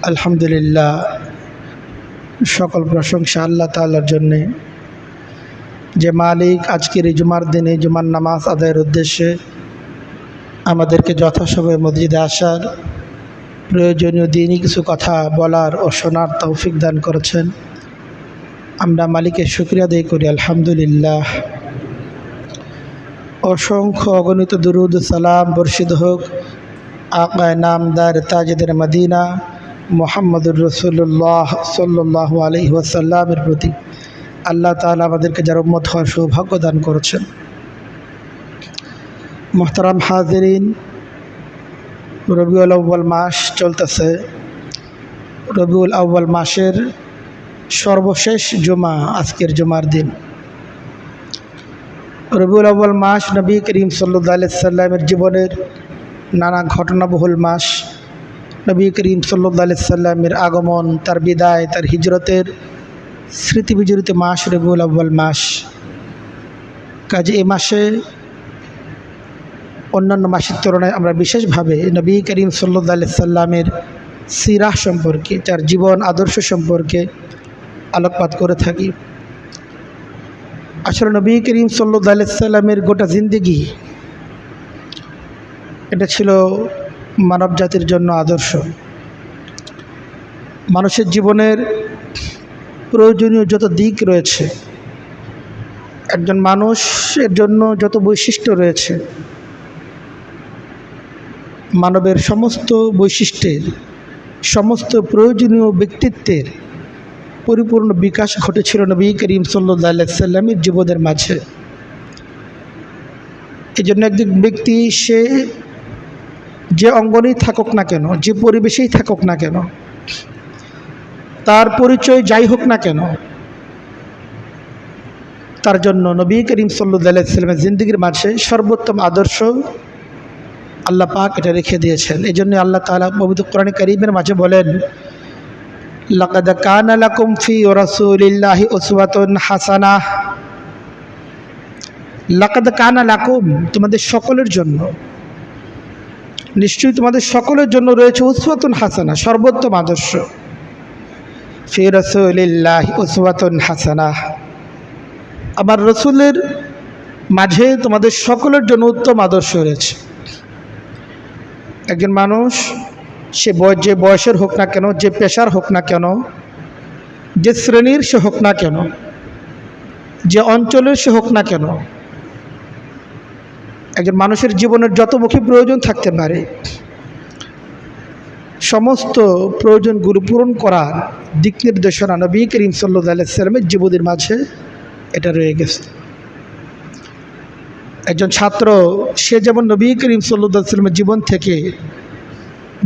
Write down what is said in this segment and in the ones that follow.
আলহামদুলিল্লাহ, সকল প্রশংসা আল্লাহ তাআলার জন্যে, যে মালিক আজকের এই জুমার দিনে জুমার নামাজ আদায়ের উদ্দেশ্যে আমাদেরকে যথাসময়ে মসজিদে আসার, প্রয়োজনীয় দিনই কিছু কথা বলার ও শোনার তৌফিক দান করেছেন। আমরা মালিকের শুকরিয়া আদায় করি আলহামদুলিল্লাহ। অসংখ্য অগণিত দুরুদ সালাম বর্ষিত হোক আকায়ে নামদার তাজেদের মদিনা মুহাম্মদুর রাসূলুল্লাহ সাল্লাল্লাহু আলাইহি ওয়াসাল্লামের প্রতি। আল্লাহ তাআলা আমাদেরকে যার উম্মত হওয়ার সৌভাগ্য দান করেছেন। মুহতারাম হাজিরিন, রবিউল আউয়াল মাস চলতেছে। রবিউল আউয়াল মাসের সর্বশেষ জুমা আজকের জুমার দিন। রবিউল আউয়াল মাস নবী করিম সাল্লাল্লাহু আলাইহি সাল্লামের জীবনের নানা ঘটনাবহুল মাস। নবী করিম সাল্লাল্লাহু আলাইহি সাল্লামের আগমন, তার বিদায়, তার হিজরতের স্মৃতি বিজড়িত মাস রবিউল আউয়াল মাস। কাজে এই মাসে অন্যান্য মাসের তুলনায় আমরা বিশেষভাবে নবী করিম সাল্লাল্লাহু আলাইহি সাল্লামের সিরাহ সম্পর্কে, তার জীবন আদর্শ সম্পর্কে আলোকপাত করে থাকি। আসলে নবী করিম সাল্লাল্লাহু আলাইহি সাল্লামের গোটা জিন্দেগি এটা ছিল মানব জাতির জন্য আদর্শ। মানুষের জীবনের প্রয়োজনীয় যত দিক রয়েছে, একজন মানুষের জন্য যত বৈশিষ্ট্য রয়েছে, মানবের সমস্ত বৈশিষ্ট্যের, সমস্ত প্রয়োজনীয় ব্যক্তিত্বের পরিপূর্ণ বিকাশ ঘটেছিল নবী করিম সাল্লাল্লাহু আলাইহি সাল্লামের জীবনের মাঝে। এই জন্য একজন ব্যক্তি সে যে অঙ্গনেই থাকুক না কেন, যে পরিবেশেই থাকুক না কেন, তার পরিচয় যাই হোক না কেন, তার জন্য নবী করিম সাল্লাল্লাহু আলাইহি সাল্লামের জিন্দেগির মাঝে সর্বোত্তম আদর্শ আল্লাহ পাক এটা রেখে দিয়েছেন। এই জন্য আল্লাহ তাআলা পবিত্র কোরআনে কারীমের মাঝে বলেন, লাকাদ কানা লাকুম ফি রাসূলিল্লাহি উসওয়াতুন হাসানাহ। লাকাদ কানা লাকুম, তোমাদের সকলের জন্য, নিশ্চয়ই তোমাদের সকলের জন্য রয়েছে উসওয়াতুন হাসানা, সর্বোত্তম আদর্শ। ফি রাসূলিল্লাহি উসওয়াতুন হাসানাহ, আমার রসুলের মাঝে তোমাদের সকলের জন্য উত্তম আদর্শ রয়েছে। একজন মানুষ সে যে বয়সের হোক না কেন, যে পেশার হোক না কেন, যে শ্রেণীর সে হোক না কেন, যে অঞ্চলের সে হোক না কেন, একজন মানুষের জীবনের যতমুখী প্রয়োজন থাকতে পারে, সমস্ত প্রয়োজনগুলো পূরণ করার দিক নির্দেশনা নবী করিম সাল্লাল্লাহু আলাইহি সাল্লামের জীবনের মাঝে এটা রয়ে গেছে। একজন ছাত্র সে যেমন নবী করিম সাল্লাল্লাহু আলাইহি সাল্লামের জীবন থেকে,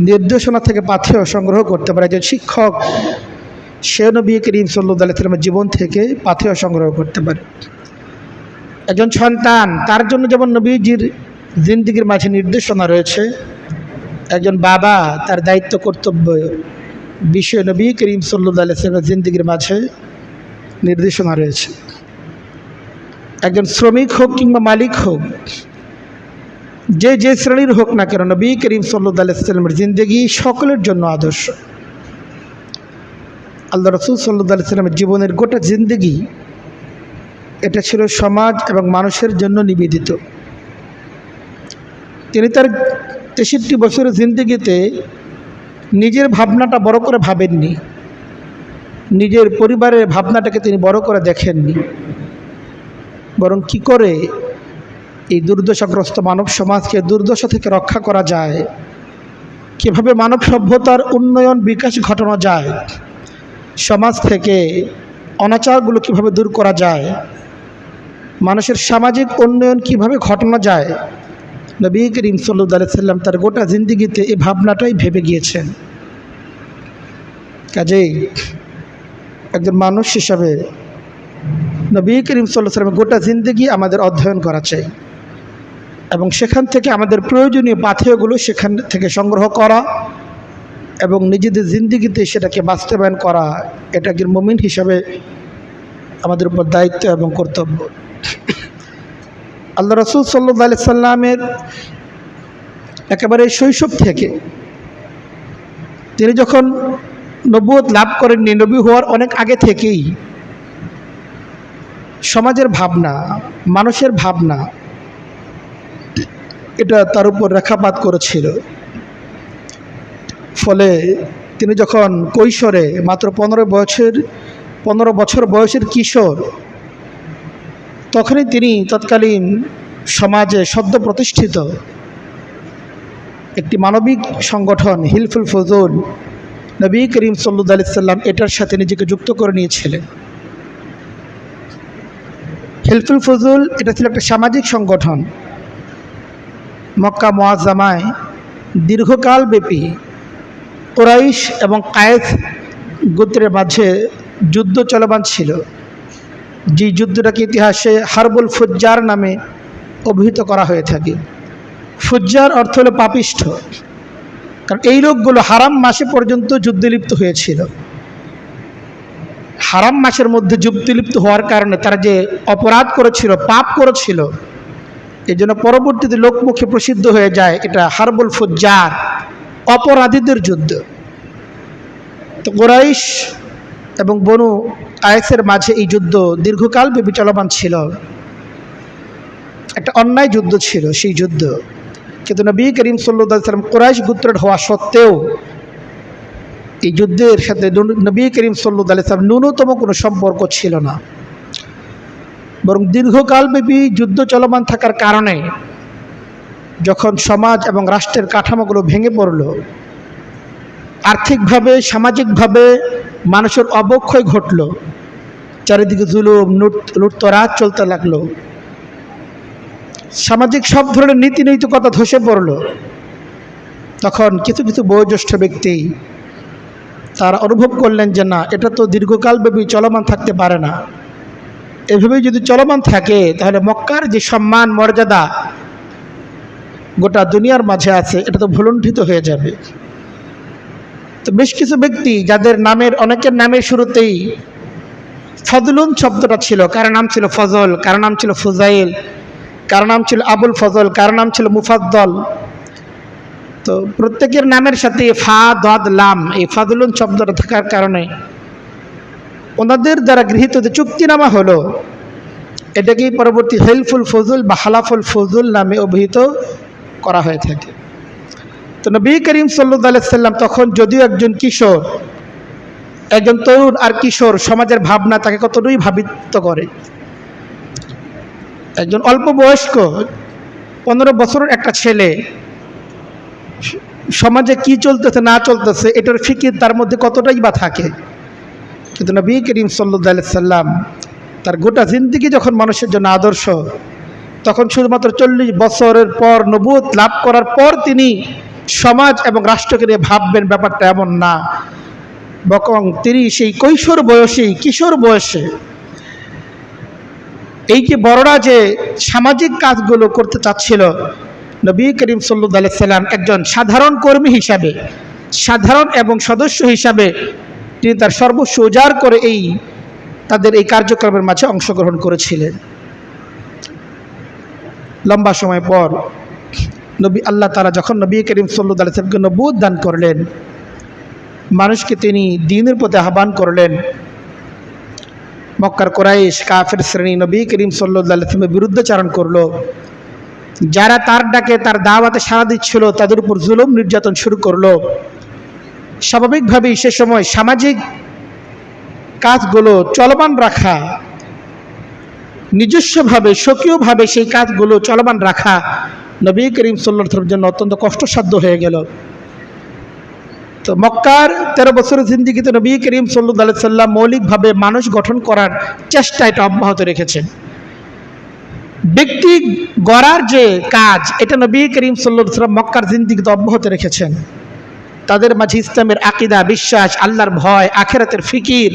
নির্দেশনা থেকে পাথেয় সংগ্রহ করতে পারে, একজন শিক্ষক সে নবী করিম সাল্লাল্লাহু আলাইহি সাল্লামের জীবন থেকে পাথেয় সংগ্রহ করতে পারে। একজন সন্তান তার জন্য যেমন নবীজির জিন্দেগির মাঝে নির্দেশনা রয়েছে, একজন বাবা তার দায়িত্ব কর্তব্য বিষয়ে নবী করিম সাল্লাল্লাহু আলাইহি সাল্লামের জিন্দেগির মাঝে নির্দেশনা রয়েছে। একজন শ্রমিক হোক কিংবা মালিক হোক, যে যে শ্রেণীর হোক না কেন, নবী করিম সাল্লাল্লাহু আলাইহি সাল্লামের জিন্দেগি সকলের জন্য আদর্শ। আল্লাহ রাসূল সাল্লাল্লাহু আলাইহি সাল্লামের জীবনের গোটা জিন্দেগি এটা ছিল সমাজ এবং মানুষের জন্য নিবেদিত। তিনি তার 63 বছরের জিন্দেগিতে নিজের ভাবনাটা বড় করে ভাবেননি, নিজের পরিবারের ভাবনাটাকে তিনি বড় করে দেখেননি, বরং কি করে এই দুর্দশাগ্রস্ত মানব সমাজকে দুর্দশা থেকে রক্ষা করা যায়, কিভাবে মানব সভ্যতার উন্নয়ন বিকাশ ঘটানো যায়, সমাজ থেকে অনাচারগুলো কিভাবে দূর করা যায়, মানুষের সামাজিক উন্নয়ন কিভাবে ঘটানো যায়, নবী করিম সাল্লাল্লাহু আলাইহি সাল্লাম তার গোটা জিন্দেগিতে এই ভাবনাটাই ভেবে গিয়েছেন। কাজেই একজন মানুষ হিসাবে নবী করিম সাল্লাল্লাহু আলাইহি সাল্লামের গোটা জিন্দেগি আমাদের অধ্যয়ন করা চাই এবং সেখান থেকে আমাদের প্রয়োজনীয় পাথেয়গুলো সেখান থেকে সংগ্রহ করা এবং নিজেদের জিন্দেগিতে সেটাকে বাস্তবায়ন করা, এটা একজন মুমিন হিসাবে আমাদের উপর দায়িত্ব এবং কর্তব্য। আল্লাহ রাসূল সাল্লাল্লাহু আলাইহি সাল্লামের একেবারে শৈশব থেকে তিনি যখন নবুয়ত লাভ করেননি, নবী হওয়ার অনেক আগে থেকেই সমাজের ভাবনা, মানুষের ভাবনা এটা তার উপর রেখাপাত করেছিল। ফলে তিনি যখন কৈশোরে মাত্র 15 বছর বয়সের কিশোর, তখনই তিনি তৎকালীন সমাজে সদ্য প্রতিষ্ঠিত একটি মানবিক সংগঠন হিলফুল ফজল, নবী করিম সাল্লাল্লাহু আলাইহি সাল্লাম এটার সাথে নিজেকে যুক্ত করে নিয়েছিলেন। হিলফুল ফজল এটা ছিল একটা সামাজিক সংগঠন। মক্কা মুআজ্জামায় দীর্ঘকাল ব্যাপী কুরাইশ এবং কায়েস গোত্রের মাঝে যুদ্ধ চলমান ছিল, যে যুদ্ধটাকে ইতিহাসে হারবুল ফুজ্জার নামে অভিহিত করা হয়ে থাকে। ফুজ্জার অর্থ হলো পাপিষ্ঠ, কারণ এই লোকগুলো হারাম মাসে পর্যন্ত যুদ্ধে লিপ্ত হয়েছিল। হারাম মাসের মধ্যে যুদ্ধে লিপ্ত হওয়ার কারণে তারা যে অপরাধ করেছিল, পাপ করেছিল, এই জন্য পরবর্তীতে লোকমুখে প্রসিদ্ধ হয়ে যায় এটা হারবুল ফুজ্জার, অপরাধীদের যুদ্ধ। তো কুরাইশ এবং বনু কায়েসের মাঝে এই যুদ্ধ দীর্ঘকাল ব্যাপী চলমান ছিল। একটা অন্যায় যুদ্ধ ছিল সেই যুদ্ধ, কিন্তু নবী করিম সাল্লাল্লাহু আলাইহি সাল্লাম কুরাইশ গোত্রের হওয়া সত্ত্বেও এই যুদ্ধের সাথে নবী করিম সাল্লাল্লাহু আলাইহি সাল্লাম ন্যূনতম কোনো সম্পর্ক ছিল না। বরং দীর্ঘকাল ব্যাপী যুদ্ধ চলমান থাকার কারণে যখন সমাজ এবং রাষ্ট্রের কাঠামোগুলো ভেঙে পড়ল, আর্থিকভাবে সামাজিকভাবে মানুষের অবক্ষয় ঘটল, চারিদিকে জুলুম লুটতরাজ চলতে লাগলো, সামাজিক সব ধরনের নীতি নৈতিকতা ধসে পড়ল, তখন কিছু কিছু বয়োজ্যেষ্ঠ ব্যক্তি তারা অনুভব করলেন যে না, এটা তো দীর্ঘকাল ব্যাপী চলমান থাকতে পারে না। এভাবেই যদি চলমান থাকে তাহলে মক্কার যে সম্মান মর্যাদা গোটা দুনিয়ার মাঝে আছে এটা তো ভুলুণ্ঠিত হয়ে যাবে। তো বেশ কিছু ব্যক্তি যাদের নামের অনেকের নামের শুরুতেই ফজলুন শব্দটা ছিল, কারো নাম ছিল ফজল, কারো নাম ছিল ফুজাইল, কারো নাম ছিল আবুল ফজল, কারো নাম ছিল মুফাদ্দল। তো প্রত্যেকের নামের সাথে ফা দাদ লাম এই ফজলুন শব্দটা থাকার কারণে ওনাদের দ্বারা গৃহীত যে চুক্তিনামা হলো, এটাকেই পরবর্তী হেলফুল ফজল বা হালাফুল ফজল নামে অভিহিত করা হয়ে থাকে। তো নবী করিম সাল্লাল্লাহু আলাইহি সাল্লাম তখন যদিও একজন কিশোর, একজন তরুণ আর কিশোর সমাজের ভাবনা তাকে কতটুকুই ভাবিত করে। একজন অল্প বয়স্ক 15 বছরের একটা ছেলে সমাজে কি চলতেছে না চলতেছে এটার ফিকির তার মধ্যে কতটাই বা থাকে। কিন্তু নবী করিম সাল্লাল্লাহু আলাইহি সাল্লাম তার গোটা জিন্দেগি যখন মানুষের জন্য আদর্শ, তখন শুধুমাত্র 40 বছরের পর নবুয়ত লাভ করার পর তিনি সমাজ এবং রাষ্ট্রকে নিয়ে ভাববেন, ব্যাপারটা এমন না। বরং তিনি সেই কৈশোর বয়সেই, কিশোর বয়সে এই যে বড়রা যে সামাজিক কাজগুলো করতে চাচ্ছিল, নবী করিম সাল্লাল্লাহু আলাইহি সাল্লাম একজন সাধারণ কর্মী হিসাবে, সাধারণ এবং সদস্য হিসাবে তিনি তার সর্বস্ব উজাড় করে তাদের এই কার্যক্রমের মাঝে অংশগ্রহণ করেছিলেন। লম্বা সময় পর আল্লাহ তাআলা যখন নবী করিম সাল্লাল্লাহু আলাইহি সাল্লামকে নবুয়ত দান করলেন, মানুষকে তিনি দ্বীনের প্রতি আহ্বান করলেন, মক্কার কুরাইশ কাফের শ্রেণী নবী করিম সাল্লাল্লাহু আলাইহি সাল্লামের বিরুদ্ধাচারণ করলো। যারা তার ডাকে তার দাওয়াতে সাড়া দিচ্ছিল তাদের উপর জুলুম নির্যাতন শুরু করলো। স্বাভাবিকভাবেই সে সময় সামাজিক কাজগুলো চলমান রাখা, নিজস্বভাবে স্বকীয়ভাবে সেই কাজগুলো চলমান রাখা নবী করিম সাল্লাল্লাহু আলাইহি ওয়াসাল্লামের জন্য অত্যন্ত কষ্টসাধ্য হয়ে গেল। তো মক্কার 13 বছরের জিন্দেগিতে নবী করিম সাল্লাল্লাহু আলাইহি ওয়াসাল্লাম মৌলিকভাবে মানুষ গঠন করার চেষ্টা এটা অব্যাহত রেখেছেন। ব্যক্তি গড়ার যে কাজ এটা নবী করিম সাল্লাল্লাহু আলাইহি ওয়াসাল্লাম মক্কার জিন্দেগিতে অব্যাহত রেখেছেন। তাদের মাঝে ইসলামের আকীদা, বিশ্বাস, আল্লাহর ভয়, আখিরাতের ফিকির,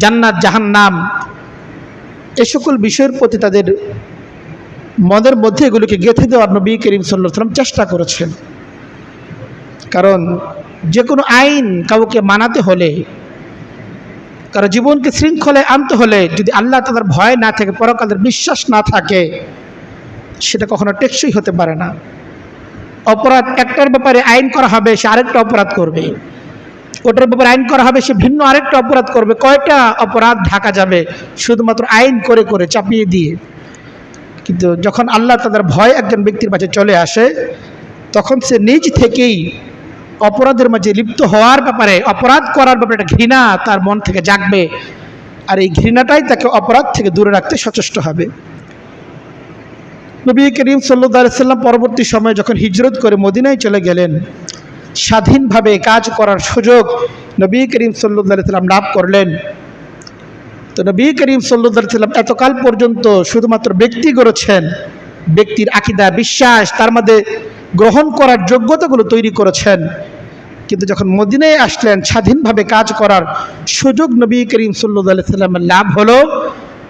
জান্নাত জাহান্নাম এ সকল বিষয়ের প্রতি তাদের মনের মধ্যে এগুলোকে গেঁথে দেওয়ার নবী করিম সাল্লাল্লাহু আলাইহি ওয়াসাল্লাম চেষ্টা করেছেন। কারণ যে কোনো আইন কাউকে মানাতে হলে, কারো জীবনকে শৃঙ্খলায় আনতে হলে যদি আল্লাহ তাআলার ভয় না থাকে, পরকালের বিশ্বাস না থাকে, সেটা কখনো টেকসই হতে পারে না। অপরাধ একটার ব্যাপারে আইন করা হবে, সে আরেকটা অপরাধ করবে। ওটার ব্যাপারে আইন করা হবে, সে ভিন্ন আরেকটা অপরাধ করবে। কয়টা অপরাধ ঢাকা যাবে শুধুমাত্র আইন করে করে চাপিয়ে দিয়ে? কিন্তু যখন আল্লাহ তাদের ভয় একজন ব্যক্তির মাঝে চলে আসে, তখন সে নিজ থেকেই অপরাধের মাঝে লিপ্ত হওয়ার ব্যাপারে, অপরাধ করার ব্যাপারে একটা ঘৃণা তার মন থেকে জাগবে, আর এই ঘৃণাটাই তাকে অপরাধ থেকে দূরে রাখতে সচেষ্ট হবে। নবী করিম সাল্লাল্লাহু আলাইহি সাল্লাম পরবর্তী সময়ে যখন হিজরত করে মদিনায় চলে গেলেন, স্বাধীনভাবে কাজ করার সুযোগ নবী করিম সাল্লাল্লাহু আলাইহি সাল্লাম লাভ করলেন। তো নবী করিম সাল্লাল্লাহু আলাইহি সাল্লাম এতকাল পর্যন্ত শুধুমাত্র ব্যক্তি গড়েছেন, ব্যক্তির আকীদা, বিশ্বাস, তার মধ্যে গ্রহণ করার যোগ্যতাগুলো তৈরি করেছেন। কিন্তু যখন মদিনায় আসলেন, স্বাধীনভাবে কাজ করার সুযোগ নবী করিম সাল্লাল্লাহু আলাইহি সাল্লামের লাভ হলো,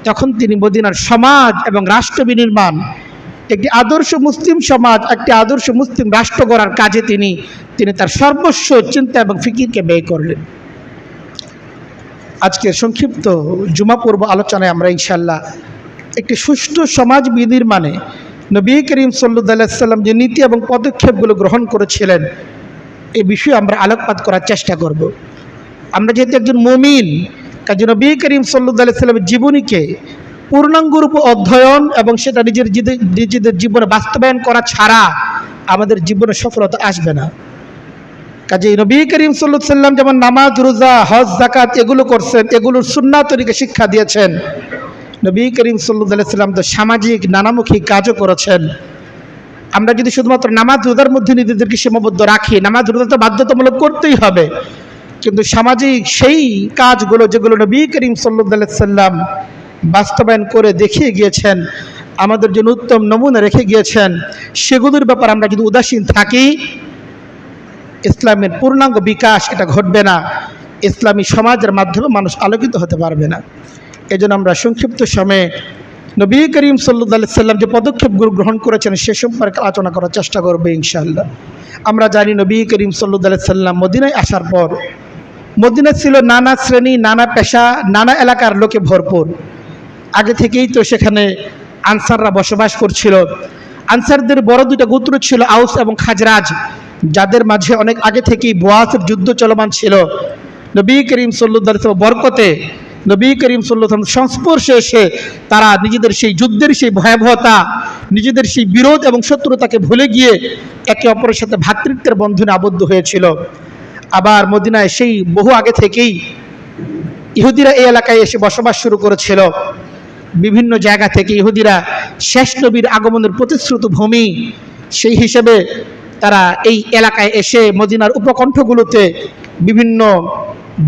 তখন তিনি মদিনার সমাজ এবং রাষ্ট্র বিনির্মাণ, একটি আদর্শ মুসলিম সমাজ, একটি আদর্শ মুসলিম রাষ্ট্র গড়ার কাজে তিনি তার সর্বস্ব চিন্তা এবং ফিকিরকে ব্যয় করলেন। আজকের সংক্ষিপ্ত জুমা পূর্ব আলোচনায় আমরা ইনশাআল্লাহ একটি সুষ্ঠু সমাজ বিনির্মাণে নবী করিম সাল্লাল্লাহু আলাইহি সাল্লাম যে নীতি এবং পদক্ষেপগুলো গ্রহণ করেছিলেন, এই বিষয়ে আমরা আলোকপাত করার চেষ্টা করব। আমরা যেহেতু একজন মুমিন, কাজে নবী করিম সাল্লাল্লাহু আলাইহি সাল্লামের জীবনীকে পূর্ণাঙ্গ রূপে অধ্যয়ন এবং সেটা নিজেদের জীবনে বাস্তবায়ন করা ছাড়া আমাদের জীবনে সফলতা আসবে না। কাজেই নবী করিম সাল্লাল্লাহু আলাইহি সাল্লাম যেমন নামাজ, রোজা, হজ, যাকাত এগুলো করছেন, এগুলোর সুন্নাত তরিকা শিক্ষা দিয়েছেন, নবী করিম সাল্লাল্লাহু আলাইহি সাল্লাম তো সামাজিক নানামুখী কাজও করেছেন। আমরা যদি শুধুমাত্র নামাজ রোজার মধ্যে নিজেদেরকে সীমাবদ্ধ রাখি, নামাজ রোজা তো বাধ্যতামূলক করতেই হবে, কিন্তু সামাজিক সেই কাজগুলো যেগুলো নবী করিম সাল্লাল্লাহু আলাইহি সাল্লাম বাস্তবায়ন করে দেখিয়ে গিয়েছেন, আমাদের জন্য উত্তম নমুনা রেখে গিয়েছেন, সেগুলোর ব্যাপারে আমরা যদি উদাসীন থাকি, ইসলামের পূর্ণাঙ্গ বিকাশ এটা ঘটবে না, ইসলামী সমাজের মাধ্যমে মানুষ আলোকিত হতে পারবে না। এজন্য আমরা সংক্ষিপ্ত সময়ে নবী করিম সাল্লাল্লাহু আলাইহি সাল্লাম যে পদক্ষেপগুলো গ্রহণ করেছেন সে সম্পর্কে আলোচনা করার চেষ্টা করবো ইনশাআল্লাহ। আমরা জানি নবী করিম সাল্লাল্লাহু আলাইহি সাল্লাম মদিনায় আসার পর, মদিনা ছিল নানা শ্রেণী, নানা পেশা, নানা এলাকার লোকে ভরপুর। আগে থেকেই তো সেখানে আনসাররা বসবাস করছিল। আনসারদের বড় দুইটা গোত্র ছিল, আউস এবং খাজরাজ, যাদের মাঝে অনেক আগে থেকেই বোয়াসের যুদ্ধ চলমান ছিল। নবী করিম সাল্লাল্লাহু আলাইহি ওয়াসাল্লাম বরকতে, নবী করিম সাল্লাল্লাহু আলাইহি ওয়াসাল্লাম সংস্পর্শে এসে তারা নিজেদের সেই যুদ্ধের সেই ভয়াবহতা, নিজেদের সেই বিরোধ এবং শত্রুতাকে ভুলে গিয়ে একে অপরের সাথে ভ্রাতৃত্বের বন্ধনে আবদ্ধ হয়েছিল। আবার মদিনায় সেই বহু আগে থেকেই ইহুদিরা এই এলাকায় এসে বসবাস শুরু করেছিল। বিভিন্ন জায়গা থেকে ইহুদিরা শেষ নবীর আগমনের প্রতিশ্রুত ভূমি, সেই হিসেবে তারা এই এলাকায় এসে মদিনার উপকণ্ঠগুলোতে বিভিন্ন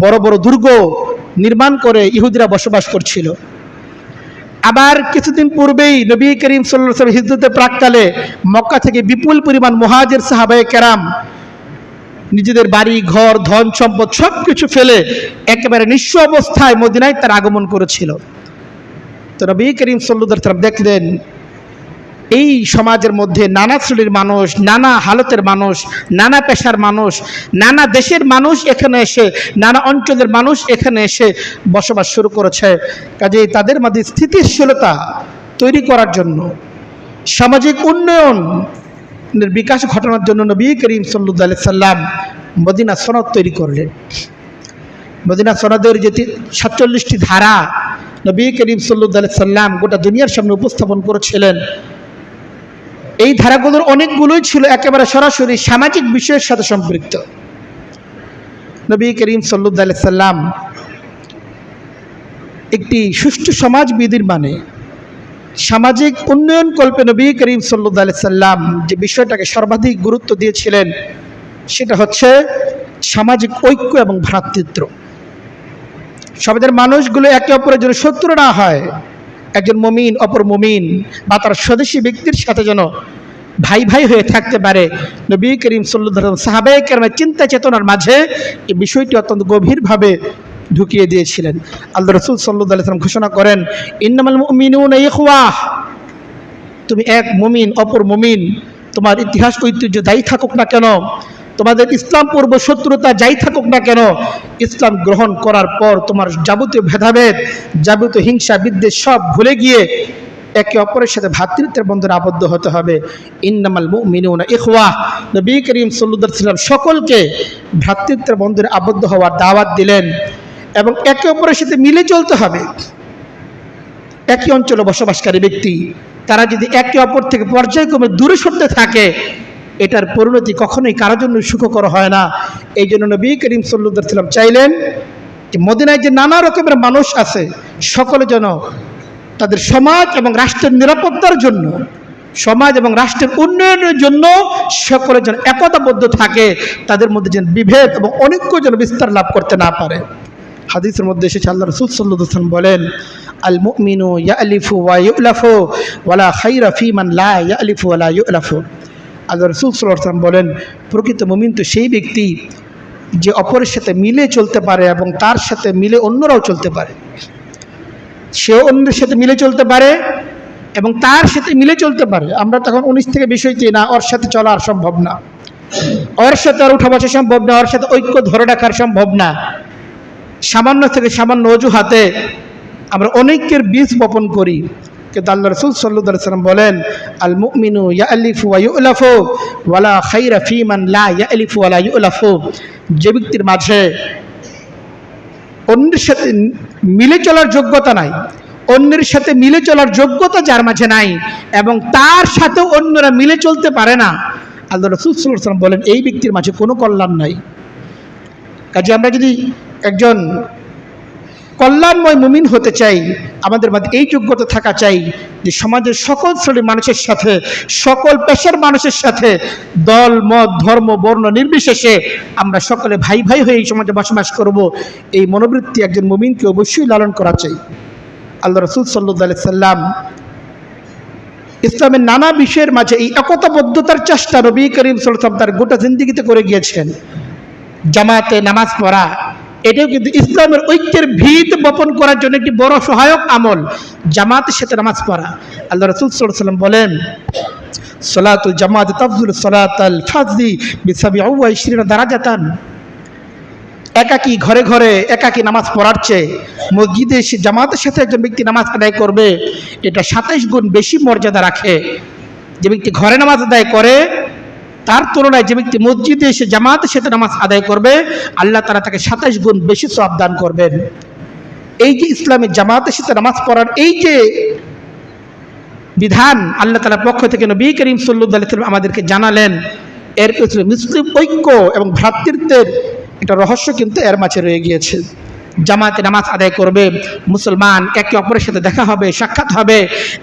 বড় বড় দুর্গ নির্মাণ করে ইহুদিরা বসবাস করছিল। আবার কিছুদিন পূর্বেই নবী করিম সাল্লাল্লাহু আলাইহি ওয়াসাল্লাম হিজরতের প্রাক্কালে মক্কা থেকে বিপুল পরিমাণ মুহাজির সাহাবায়ে কেরাম নিজেদের বাড়ি ঘর, ধন সম্পদ সব কিছু ফেলে একেবারে নিঃস্ব অবস্থায় মদিনায় তার আগমন করেছিল। তো নবী করিম সাল্লাল্লাহু আলাইহি ওয়াসাল্লাম দেখলেন এই সমাজের মধ্যে নানা শ্রেণীর মানুষ, নানা হালতের মানুষ, নানা পেশার মানুষ, নানা দেশের মানুষ এখানে এসে, নানা অঞ্চলের মানুষ এখানে এসে বসবাস শুরু করেছে। কাজেই তাদের মধ্যে স্থিতিশীলতা তৈরি করার জন্য, সামাজিক উন্নয়নের বিকাশ ঘটানোর জন্য নবী করিম সাল্লাল্লাহু আলাইহি সাল্লাম মদিনা সনদ তৈরি করলেন। মদিনা সনদের যে 47টি ধারা নবী করিম সাল্লাল্লাহু আলাইহি সাল্লাম গোটা দুনিয়ার সামনে উপস্থাপন করেছিলেন, এই ধারাগুলোর অনেকগুলোই ছিল একেবারে সরাসরি সামাজিক বিষয়ের সাথে সম্পৃক্ত। নবী করিম সাল্লাল্লাহু আলাইহি সাল্লাম একটি সুষ্ঠু সমাজ বিনির্মাণে, সামাজিক উন্নয়ন কল্পে নবী করিম সাল্লাল্লাহু আলাইহি সাল্লাম যে বিষয়টাকে সর্বাধিক গুরুত্ব দিয়েছিলেন সেটা হচ্ছে সামাজিক ঐক্য এবং ভ্রাতৃত্ব। সমাজের মানুষগুলো একে অপরের জন্য শত্রু না হয়, একজন মুমিন অপর মুমিন বা তার স্বদেশী ব্যক্তির সাথে যেন ভাই ভাই হয়ে থাকতে পারে। নবী করিম সাল্লাল্লাহু আলাইহি ওয়াসাল্লাম সাহাবায়ে কেরামের চিন্তা চেতনার মাঝে এই বিষয়টি অত্যন্ত গভীরভাবে ঢুকিয়ে দিয়েছিলেন। আল্লাহ রাসূল সাল্লাল্লাহু আলাইহি ওয়াসাল্লাম ঘোষণা করেন, ইন্নামাল মুমিনুনা ইখওয়াহ, তুমি এক মুমিন অপর মুমিন, তোমার ইতিহাস ঐতিহ্য যাই থাকুক না কেন, তোমাদের ইসলাম পূর্ব শত্রুতা যাই থাকুক না কেন, ইসলাম গ্রহণ করার পর তোমার যাবতীয় ভেদাভেদ, যাবতীয় হিংসা বিদ্বেষ সব ভুলে গিয়ে একে অপরের সাথে ভ্রাতৃত্বের বন্ধনে আবদ্ধ হতে হবে। ইন্নামাল মুমিনুনা ইখওয়া, নবী করিম সাল্লাল্লাহু আলাইহি ওয়াসাল্লাম সকলকে ভ্রাতৃত্বের বন্ধনে আবদ্ধ হওয়ার দাওয়াত দিলেন এবং একে অপরের সাথে মিলে চলতে হবে। একই অঞ্চলে বসবাসকারী ব্যক্তি তারা যদি একে অপর থেকে পর্যায়ক্রমে দূরে সরতে থাকে, এটার পরিণতি কখনোই কারোর জন্য সুখকর হয় না। এই জন্য নবী করিম সাল্লাল্লাহু আলাইহি ওয়াসাল্লাম চাইলেন যে মদিনায় যে নানা রকমের মানুষ আছে সকলে যেন তাদের সমাজ এবং রাষ্ট্রের নিরাপত্তার জন্য, সমাজ এবং রাষ্ট্রের উন্নয়নের জন্য সকলে যেন একতাবদ্ধ থাকে, তাদের মধ্যে যেন বিভেদ এবং অনৈক্য যেন বিস্তার লাভ করতে না পারে। হাদিসের মধ্যে এসেছে আল্লাহ রাসূল সাল্লাল্লাহু আলাইহি ওয়াসাল্লাম বলেন, আল মুমিনু ইয়ালিফু ওয়া ইউলাফু ওয়ালা খায়রা ফি মান লা ইয়ালিফু ওয়ালা ইউলাফু। আল্লাহ রাসূল সাল্লাল্লাহু আলাইহি ওয়াসাল্লাম বলেন, প্রকৃত মুমিন তো সেই ব্যক্তি যে অপরের সাথে মিলে চলতে পারে এবং তার সাথে মিলে অন্যরাও চলতে পারে। সেও অন্যের সাথে মিলে চলতে পারে এবং তার সাথে মিলে চলতে পারে। আমরা তখন 19 থেকে 20 হইতে না, ওর সাথে চলা আর সম্ভব না, ওর সাথে আর উঠা বসা সম্ভব না, ওর সাথে ঐক্য ধরে রাখার সম্ভব না। সামান্য থেকে সামান্য অজুহাতে আমরা অনেকের বীজ বপন করি। কিন্তু আল্লাহ রাসূল সাল্লাল্লাহু আলাইহি ওয়াসাল্লাম বলেন, আল মুমিনু ইয়ালিফু ওয়া ইউলাফু ওয়ালা খায়রা ফি মান লা ইয়ালিফু ওয়ালা ইউলাফু। যে ব্যক্তির মাঝে অন্যের সাথে মিলে চলার যোগ্যতা নাই, অন্যের সাথে মিলে চলার যোগ্যতা যার মাঝে নাই এবং তার সাথে অন্যরা মিলে চলতে পারে না, আল্লাহ রাসূল সাল্লাল্লাহু আলাইহি ওয়াসাল্লাম বলেন এই ব্যক্তির মাঝে কোনো কল্যাণ নাই। কাজে আমরা যদি একজন কল্যাণময় মুমিন হতে চাই, আমাদের মধ্যে এই যোগ্যতা থাকা চাই যে সমাজের সকল শ্রেণীর মানুষের সাথে, সকল পেশার মানুষের সাথে, দল মত ধর্ম বর্ণ নির্বিশেষে আমরা সকলে ভাই ভাই হয়ে এই সমাজে বসবাস করব, এই মনোবৃত্তি একজন মুমিনকে অবশ্যই লালন করা চাই। আল্লাহ রাসূল সাল্লাল্লাহু আলাইহি ওয়াসাল্লাম ইসলামের নানা বিষয়ের মাঝে এই একতাবদ্ধতার চেষ্টা নবী করিম সাল্লাল্লাহু আলাইহি ওয়াসাল্লাম তার গোটা জিন্দেগিতে করে গিয়েছেন। জামাতে নামাজ পড়া এটাও কিন্তু ইসলামের ঐক্যের ভিত বপন করার জন্য একটি বড় সহায়ক আমল, জামাতের সাথে নামাজ পড়া। আল্লাহ রাসূল সাল্লাল্লাহু আলাইহি ওয়াসাল্লাম বলেন, সালাতুল জামাত তাফযুল সালাতাল ফাজদি বি27 দারাজাতান। একাকী ঘরে ঘরে একাকী নামাজ পড়ার চেয়ে মসজিদে এসে জামাতের সাথে একজন ব্যক্তি নামাজ আদায় করবে, এটা 27 গুণ বেশি মর্যাদা রাখে। যে ব্যক্তি ঘরে নামাজ আদায় করে তার তুলনায় যে ব্যক্তি মসজিদে এসে জামাতের সাথে নামাজ আদায় করবে, আল্লাহ তাআলা তাকে 27 গুণ বেশি সওয়াব দান করবেন। এই যে ইসলামের জামাতের সাথে নামাজ পড়ার এই যে বিধান আল্লাহ তাআলার পক্ষ থেকে নবী করিম সাল্লাল্লাহু আলাইহি ওয়াসাল্লাম আমাদেরকে জানালেন, এর পেছনে মুসলিম ঐক্য এবং ভ্রাতৃত্বের একটা রহস্য কিন্তু এর মাঝে রয়ে গিয়েছে। জামাতে নামাজ আদায় করবে মুসলমান, একে অপরের সাথে দেখা হবে, সাক্ষাৎ হবে,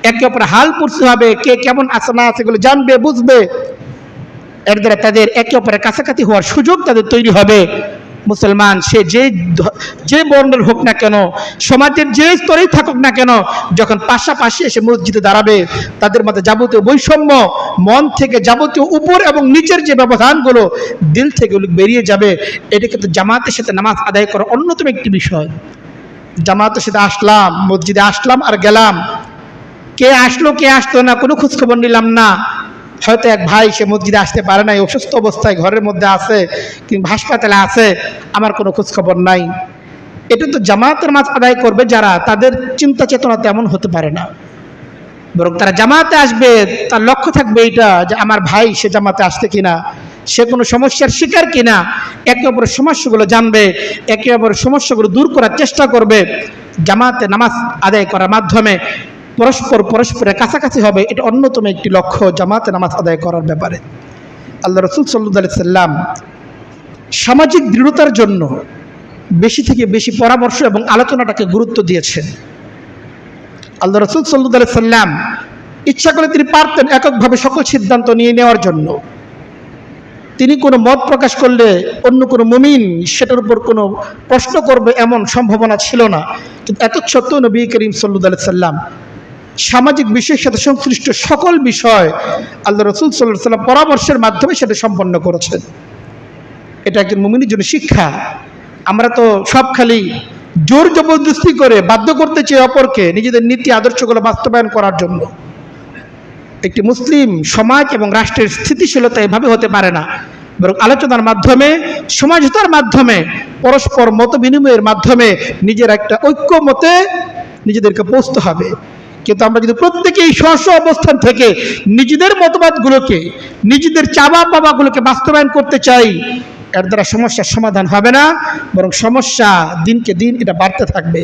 একে অপরের হাল পুরসি হবে, কে কেমন আছে না সেগুলো জানবে বুঝবে, এর দ্বারা তাদের একে অপরের কাছাকাছি হওয়ার সুযোগ তাদের তৈরি হবে। মুসলমান সে যে বর্ণের হোক না কেন, সমাজের যে স্তরেই থাকুক না কেন, যখন পাশাপাশি এসে মসজিদে দাঁড়াবে, তাদের মধ্যে যাবতীয় বৈষম্য মন থেকে, যাবতীয় উপর এবং নিচের যে ব্যবধানগুলো দিল থেকে বেরিয়ে যাবে। এটা কিন্তু জামাতের সাথে নামাজ আদায় করার অন্যতম একটি বিষয়। জামাতের সাথে আসলাম, মসজিদে আসলাম আর গেলাম, কে আসলো কে আসতো না কোনো খোঁজখবর নিলাম না। হয়তো এক ভাই সে মসজিদে আসতে পারে নাই, অসুস্থ অবস্থায় ঘরের মধ্যে আছে কিংবা হাসপাতালে আছে, আমার কোনো খোঁজখবর নাই। এটা তো জামাতের নামাজ আদায় করবে যারা, তাদের চিন্তা চেতনা তেমন হতে পারে না, বরং তারা জামাতে আসবে তার লক্ষ্য থাকবে এইটা যে আমার ভাই সে জামাতে আসছে কিনা, সে কোনো সমস্যার শিকার কিনা, একে অপরের সমস্যাগুলো জানবে, একে অপরের সমস্যাগুলো দূর করার চেষ্টা করবে। জামাতে নামাজ আদায় করার মাধ্যমে পরস্পরের কাছাকাছি হবে, এটা অন্যতম একটি লক্ষ্য জামাতে নামাজ আদায় করার ব্যাপারে। আল্লাহ রাসূল সাল্লাল্লাহু আলাইহি ওয়াসাল্লাম সামাজিক দৃঢ়তার জন্য বেশি থেকে বেশি পরামর্শ এবং আলোচনাটাকে গুরুত্ব দিয়েছেন। আল্লাহ রাসূল সাল্লাল্লাহু আলাইহি ওয়াসাল্লাম ইচ্ছা করলে তিনি পারতেন এককভাবে সকল সিদ্ধান্ত নিয়ে নেওয়ার জন্য। তিনি কোনো মত প্রকাশ করলে অন্য কোনো মুমিন সেটার উপর কোনো প্রশ্ন করবে এমন সম্ভাবনা ছিল না। কিন্তু এত সত্ত্বেও নবী করিম সাল্লাল্লাহু আলাইহি ওয়াসাল্লাম সামাজিক বিষয়ের সাথে সংশ্লিষ্ট সকল বিষয় আল্লাহ রাসূল সাল্লাল্লাহু আলাইহি ওয়াসাল্লাম পরামর্শের মাধ্যমে সেটা সম্পন্ন করেছেন। এটা একজন মুমিনের জন্য শিক্ষা। আমরা তো সব খালি জোর জবরদস্তি করে বাধ্য করতে চাই অপরকে নিজেদের নীতি আদর্শগুলো বাস্তবায়ন করার জন্য। একটি মুসলিম সমাজ এবং রাষ্ট্রের স্থিতিশীলতা এভাবে হতে পারে না, বরং আলোচনার মাধ্যমে, সমাজতার মাধ্যমে, পরস্পর মত বিনিময়ের মাধ্যমে নিজের একটা ঐক্য মতে নিজেদেরকে পৌঁছতে হবে। কিন্তু আমরা যদি প্রত্যেকেই স্ব অবস্থান থেকে নিজেদের মতবাদগুলোকে, নিজেদের চাওয়া পাওয়াগুলোকে বাস্তবায়ন করতে চাই, এর দ্বারা সমস্যার সমাধান হবে না, বরং সমস্যা দিনকে দিন এটা বাড়তে থাকবে।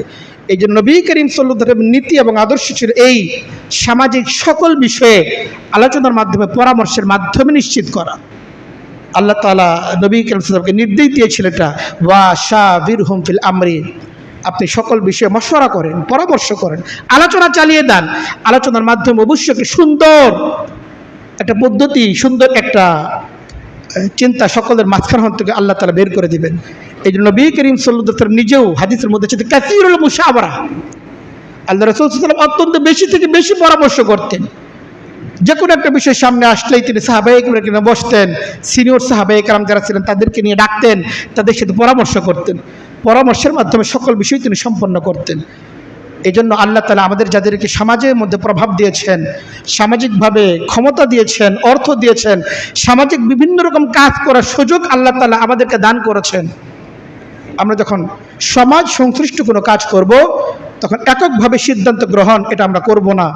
এই জন্য নবী করিম সাল্লাল্লাহু আলাইহি ওয়াসাল্লামের নীতি এবং আদর্শ ছিল এই সামাজিক সকল বিষয়ে আলোচনার মাধ্যমে, পরামর্শের মাধ্যমে নিশ্চিত করা। আল্লাহ তাআলা নবী করিম সাল্লাল্লাহু আলাইহি ওয়াসাল্লামকে নির্দেশ দিয়েছিলেন এটা, ওয়া শাবিরহুম ফিল আমরি, আপনি সকল বিষয়ে মশওয়ারা করেন, পরামর্শ করেন, আলোচনা চালিয়ে দেন। আলোচনার মাধ্যমে অবশ্যই একটি সুন্দর একটা পদ্ধতি, সুন্দর একটা চিন্তা সকলের মাঝখান থেকে আল্লাহ তাআলা বের করে দিবেন। এই জন্য নবী করিম সাল্লাল্লাহু আলাইহি ওয়াসাল্লাম নিজেও হাদিসের মধ্যে ছিল কাসীরুল মুশাওয়ারা, আল্লাহ রাসূল সাল্লাল্লাহু আলাইহি ওয়াসাল্লাম অত্যন্ত বেশি থেকে বেশি পরামর্শ করতেন। যে কোনো একটা বিষয় সামনে আসলেই তিনি সাহাবায়ে কেরামকে বসতেন, সিনিয়র সাহাবায়ে কেরাম যারা ছিলেন তাদেরকে নিয়ে ডাকতেন, তাদের সাথে পরামর্শ করতেন। পরামর্শের মাধ্যমে সকল বিষয় তিনি সম্পন্ন করতেন। এই জন্য আল্লাহ তাআলা আমাদের যাদেরকে সমাজের মধ্যে প্রভাব দিয়েছেন, সামাজিকভাবে ক্ষমতা দিয়েছেন, অর্থ দিয়েছেন, সামাজিক বিভিন্ন রকম কাজ করার সুযোগ আল্লাহ তাআলা আমাদেরকে দান করেছেন, আমরা যখন সমাজ সংশ্লিষ্ট কোনো কাজ করব তখন এককভাবে সিদ্ধান্ত গ্রহণ এটা আমরা করব না,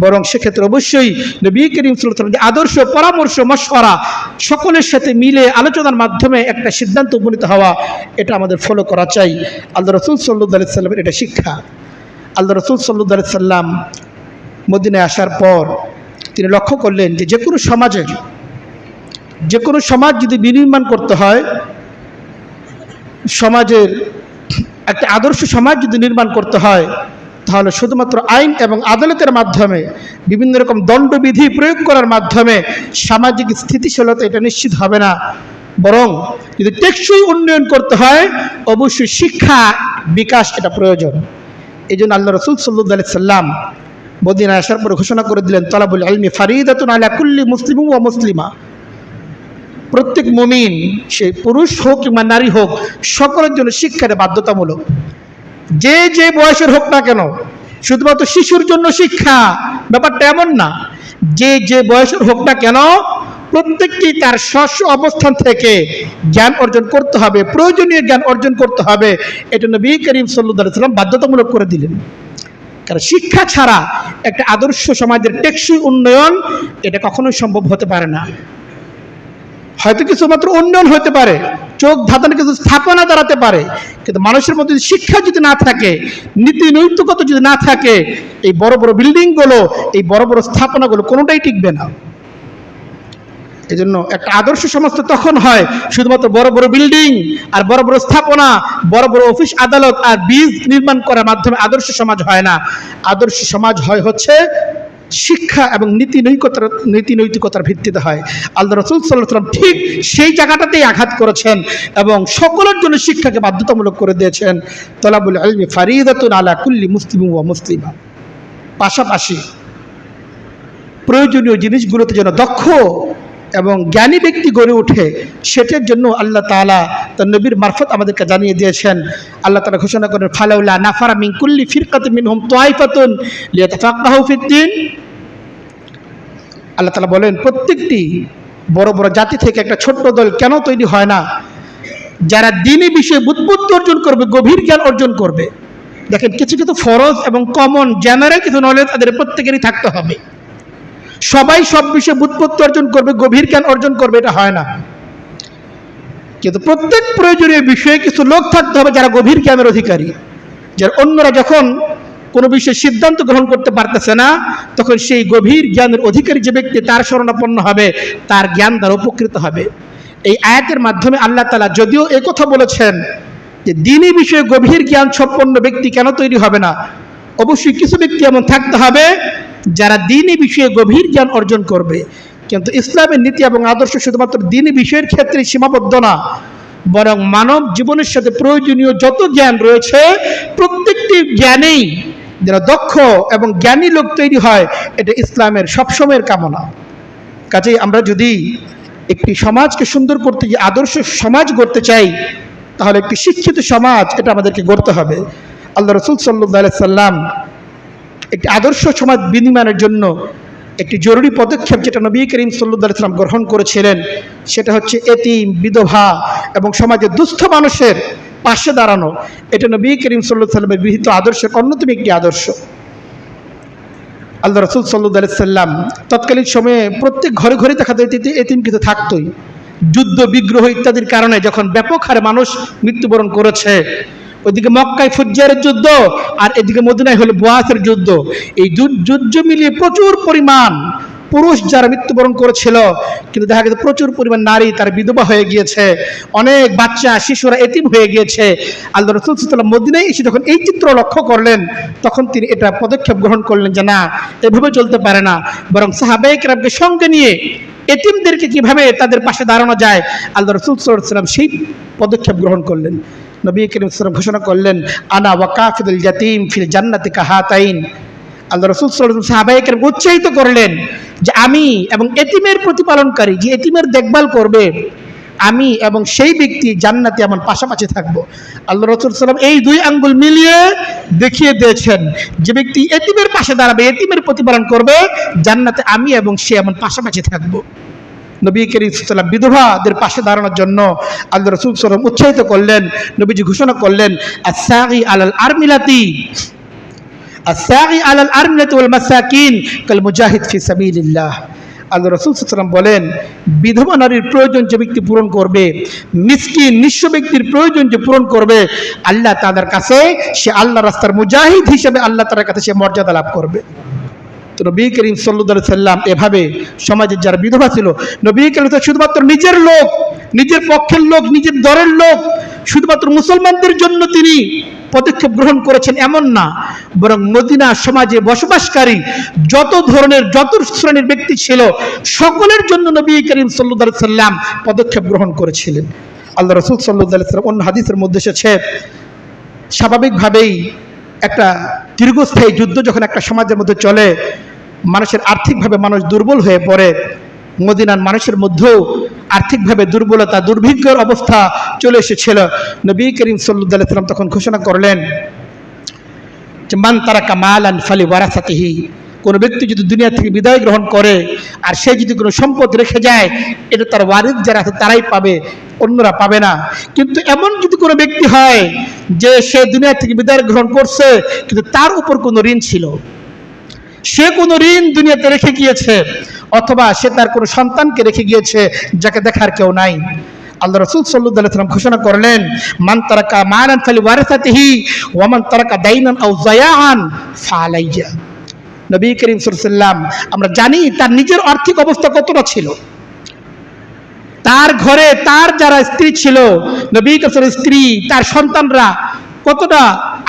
বরং সেক্ষেত্রে অবশ্যই নবী করিম সাল্লাল্লাহু আলাইহি ওয়াসাল্লাম আদর্শ, পরামর্শ, মশওয়ারা সকলের সাথে মিলে আলোচনার মাধ্যমে একটা সিদ্ধান্ত উপনীত হওয়া, এটা আমাদের ফলো করা চাই। আল্লাহ রাসূল সাল্লাল্লাহু আলাইহি ওয়াসাল্লামের এটা শিক্ষা। আল্লাহ রাসূল সাল্লাল্লাহু আলাইহি ওয়াসাল্লাম মদিনায় আসার পর তিনি লক্ষ্য করলেন যে যে কোনো সমাজ যদি বিনির্মাণ করতে হয়, সমাজের একটা আদর্শ সমাজ যদি নির্মাণ করতে হয়, তাহলে শুধুমাত্র আইন এবং আদালতের মাধ্যমে, বিভিন্ন রকম দণ্ডবিধি প্রয়োগ করার মাধ্যমে সামাজিক স্থিতিশীলতা এটা নিশ্চিত হবে না, বরং যদি টেকসই উন্নয়ন করতে হয় অবশ্যই শিক্ষা বিকাশ এটা প্রয়োজন। এই জন্য আল্লাহ রাসূল সাল্লাল্লাহু আলাইহি ওয়াসাল্লাম মদিনায় আসার পরে ঘোষণা করে দিলেন, তালাবুল ইলমি ফারিদাতুন আলা কুল্লি মুসলিমিন ওয়া মুসলিমা, প্রত্যেক মুমিন, সে পুরুষ হোক কিংবা নারী হোক, সকলের জন্য শিক্ষাটা বাধ্যতামূলক। যে যে বয়সের হোক না কেন, শুধুমাত্র শিশুর জন্য শিক্ষা ব্যাপারটা এমন না, যে যে বয়সের হোক না কেন প্রত্যেককেই তার স্ব অবস্থান থেকে জ্ঞান অর্জন করতে হবে, প্রয়োজনীয় জ্ঞান অর্জন করতে হবে। এটা নবী করিম সাল্লাল্লাহু আলাইহি ওয়াসাল্লাম বাধ্যতামূলক করে দিলেন। কারণ শিক্ষা ছাড়া একটা আদর্শ সমাজের টেকসই উন্নয়ন এটা কখনোই সম্ভব হতে পারে না। হয়তো কিছু মাত্র উন্নয়ন হতে পারে, চোখ ধাঁধানো কিছু স্থাপনা দাঁড়াতে পারে, কিন্তু মানুষের মধ্যে শিক্ষা যদি না থাকে, নীতি নৈতিকতা যদি না থাকে, এই বড় বড় বিল্ডিংগুলো, এই বড় বড় স্থাপনাগুলো কোনোটাই টিকবে না। এই জন্য একটা আদর্শ সমাজ তো তখন হয় শুধুমাত্র বড় বড় বিল্ডিং আর বড় বড় স্থাপনা, বড় বড় অফিস আদালত আর ব্রিজ নির্মাণ করার মাধ্যমে আদর্শ সমাজ হয় না। আদর্শ সমাজ হয় হচ্ছে শিক্ষা এবং নীতি নৈতিকতার ভিত্তিতে হয়। আল্লাহ রাসূল সাল্লাল্লাহু আলাইহি ওয়াসাল্লাম ঠিক সেই জায়গাটাতেই আঘাত করেছেন এবং সকলের জন্য শিক্ষাকে বাধ্যতামূলক করে দিয়েছেন। তালাবুল ইলমি ফারিদাতুন আলা কুল্লি মুসলিমিন ওয়া মুসলিমা, পাশাপাশি প্রয়োজনীয় জিনিসগুলোতে যেন দক্ষ এবং জ্ঞানী ব্যক্তি গড়ে ওঠে, সেটার জন্য আল্লাহ তাআলা তার নবীর মারফত আমাদেরকে জানিয়ে দিয়েছেন। আল্লাহ তাআলা ঘোষণা করেন, ফালাউলা নাফারা মিন কুল্লি ফিরকাতিন মিনহুম তায়ফাতুন লিয়াতাফাক্কাহু ফিদ্দীন। আল্লাহ তাআলা বলেন, প্রত্যেকটি বড় বড় জাতি থেকে একটা ছোট্ট দল কেন তৈরি হয় না, যারা দ্বীনি বিষয়ে বুৎপত্তি অর্জন করবে, গভীর জ্ঞান অর্জন করবে। দেখেন, কিছু কিছু ফরজ এবং কমন জেনারেল কিছু নলেজ তাদের প্রত্যেকেরই থাকতে হবে। সবাই সব বিষয়ে বুৎপত্তি অর্জন করবে, গভীর জ্ঞান অর্জন করবে, এটা হয় না। কিন্তু প্রত্যেক প্রয়োজনীয় বিষয়ে কিছু লোক থাকতে হবে যারা গভীর জ্ঞানের অধিকারী, যারা অন্যরা যখন কোনো বিষয়ে সিদ্ধান্ত গ্রহণ করতে পারতেছে না, তখন সেই গভীর জ্ঞানের অধিকারী যে ব্যক্তি তার শরণাপন্ন হবে, তার জ্ঞান দ্বারা উপকৃত হবে। এই আয়াতের মাধ্যমে আল্লাহ তাআলা যদিও একথা বলেছেন যে দ্বীনি বিষয়ে গভীর জ্ঞান সম্পন্ন ব্যক্তি কেন তৈরি হবে না, অবশ্যই কিছু ব্যক্তি এমন থাকতে হবে যারা দ্বীনি বিষয়ে গভীর জ্ঞান অর্জন করবে। কিন্তু ইসলামের নীতি এবং আদর্শ শুধুমাত্র দ্বীনি বিষয়ের ক্ষেত্রে সীমাবদ্ধ না, বরং মানব জীবনের সাথে প্রয়োজনীয় যত জ্ঞান রয়েছে প্রত্যেকটি জ্ঞানেই যারা দক্ষ এবং জ্ঞানী লোক তৈরি হয়, এটা ইসলামের সবসময়ের কামনা। কাজেই আমরা যদি একটি সমাজকে সুন্দর করতে গিয়ে আদর্শ সমাজ গড়তে চাই, তাহলে একটি শিক্ষিত সমাজ এটা আমাদেরকে গড়তে হবে। আল্লাহ রাসূল সাল্লাল্লাহু আলাইহি ওয়াসাল্লাম একটি আদর্শ সমাজ বিনির্মাণের জন্য একটি জরুরি পদক্ষেপ যেটা নবী করিম সাল্লাল্লাহু আলাইহি ওয়াসাল্লাম গ্রহণ করেছিলেন, সেটা হচ্ছে এতিম, বিধবা এবং সমাজের দুস্থ মানুষের পাশে দাঁড়ানো। এটা নবী করিম সাল্লাল্লাহু আলাইহি ওয়াসাল্লামের গৃহীত আদর্শের অন্যতম একটি আদর্শ। আল্লাহ রসুল সাল্লাল্লাহু আলাইহি সাল্লাম তৎকালীন সময়ে প্রত্যেক ঘরে ঘরে দেখা যায় এতিম কিন্তু থাকতোই। যুদ্ধ বিগ্রহ ইত্যাদির কারণে যখন ব্যাপক হারে মানুষ মৃত্যুবরণ করেছে, ওইদিকে মক্কায় ফুজ্জারের যুদ্ধ আর এদিকে মদিনায় হলো বুয়াসের যুদ্ধ, এই যুদ্ধ মিলিয়ে প্রচুর পরিমাণ পুরুষ যারা মৃত্যুবরণ করেছিল, কিন্তু দেখা গেছে প্রচুর পরিমাণ নারী তার বিধবা হয়ে গিয়েছে, অনেক বাচ্চা শিশুরা এতিম হয়ে গিয়েছে। আল্লাহ রাসূল সাল্লাল্লাহু আলাইহি ওয়াসাল্লাম মদিনায় এসে যখন এই চিত্র লক্ষ্য করলেন, তখন তিনি এটা পদক্ষেপ গ্রহণ করলেন যে না, এভাবে চলতে পারে না, বরং সাহাবায়ে কেরামকে সঙ্গে নিয়ে এতিমদেরকে কিভাবে তাদের পাশে দাঁড়ানো যায়, আল্লাহ রাসূল সাল্লাল্লাহু আলাইহি ওয়াসাল্লাম সেই পদক্ষেপ গ্রহণ করলেন। নবী করিম সাল্লাল্লাহু আলাইহি ওয়াসাল্লাম ঘোষণা করলেন, আনা ওয়া কাফিলুল ইয়াতীম ফিল জান্নাতি কাহাতাইন। আল্লাহ রাসূল সাল্লাল্লাহু আলাইহি ওয়াসাল্লাম সাহাবায়ে কেরামকে উৎসাহিত করলেন যে আমি এবং এতিমের প্রতিপালনকারী, যে এতিমের দেখভাল করবে, আমি এবং সেই ব্যক্তি জান্নাতে এমন পাশাপাশি থাকবো। আল্লাহ রাসূল সাল্লাল্লাহু আলাইহি ওয়াসাল্লাম এই দুই আঙ্গুল মিলিয়ে দেখিয়ে দিয়েছেন, যে ব্যক্তি এতিমের পাশে দাঁড়াবে, এতিমের প্রতিপালন করবে, জান্নাতে আমি এবং সে এমন পাশাপাশি থাকবো। নবী করিম সাল্লাল্লাহু আলাইহি ওয়াসাল্লাম বিধবাদের পাশে দাঁড়ানোর জন্য আল্লাহ রাসূল সাল্লাল্লাহু আলাইহি ওয়াসাল্লাম উৎসাহিত করলেন। নবীজি ঘোষণা করলেন, আস-সাগি আলাল আরমিলাতি আস-সাগি আলাল আরমিলাতি ওয়াল মাসাকিন কাল মুজাহিদ ফি সাবিলিল্লাহ। আল্লাহ রাসূল সাল্লাল্লাহু আলাইহি ওয়াসাল্লাম বলেন, বিধবা নারীর প্রয়োজন যে ব্যক্তি পূরণ করবে, মিসকিন নিঃস্ব ব্যক্তির প্রয়োজন যে পূরণ করবে, আল্লাহ তাআলার কাছে সে আল্লাহর রাস্তার মুজাহিদ হিসেবে আল্লাহ তাআলার কাছে সে মর্যাদা লাভ করবে। তো নবী করিম সাল্লাল্লাহু আলাইহি সাল্লাম এভাবে সমাজের যারা বিধবা ছিল, নবী করিম শুধুমাত্র নিজের লোক, নিজের পক্ষের লোক, নিজের দলের লোক, শুধুমাত্র মুসলমানদের জন্য তিনি পদক্ষেপ গ্রহণ করেছেন এমন না, বরং মদিনা সমাজে বসবাসকারী যত ধরনের যত শ্রেণীর ব্যক্তি ছিল সকলের জন্য নবী করিম সাল্লাল্লাহু আলাইহি সাল্লাম পদক্ষেপ গ্রহণ করেছিলেন। আল্লাহ রাসূল সাল্লাল্লাহু আলাইহি সাল্লাম অন্য হাদিসের মধ্যে এসেছে, স্বাভাবিকভাবেই একটা দীর্ঘস্থায়ী যুদ্ধ যখন একটা সমাজের মধ্যে চলে, মানুষের আর্থিকভাবে মানুষ দুর্বল হয়ে পড়ে। মদিনার মানুষের মধ্যেও আর্থিকভাবে দুর্বলতা, দুর্ভিক্ষের অবস্থা চলে এসেছিল। নবী করিম সাল্লাল্লাহু আলাইহি সাল্লাম তখন ঘোষণা করলেন যে মান তারাকা মালান ফালি ওয়ারাসাতিহি, কোনো ব্যক্তি যদি দুনিয়া থেকে বিদায় গ্রহণ করে আর সে যদি কোনো সম্পদ রেখে যায়, এটা তার ওয়ারিস যারা আছে তারাই পাবে, অন্যরা পাবে না। কিন্তু এমন যদি কোনো ব্যক্তি হয় যে সে দুনিয়া থেকে বিদায় গ্রহণ করছে কিন্তু তার উপর কোনো ঋণ ছিল, সে কোনো ঋণ দুনিয়াতে রেখে গিয়েছে, অথবা সে তার কোনো সন্তানকে রেখে গিয়েছে যাকে দেখার কেউ নাই, আল্লাহ রাসূল সাল্লাল্লাহু আলাইহি ওয়াসাল্লাম ঘোষণা করলেন, মান তারাকা মালান ফালি ওয়ারাসাতিহি ওয়া মান তারাকা দাইনান আও যায়াআন ফালাইয়া। নবী করিম সাল্লাল্লাহু আলাইহি ওয়াসাল্লাম, আমরা জানি তার নিজের আর্থিক অবস্থা কতটা ছিল, তার ঘরে তার যারা স্ত্রী ছিল, নবী করিমের স্ত্রী, তার সন্তানরা কতটা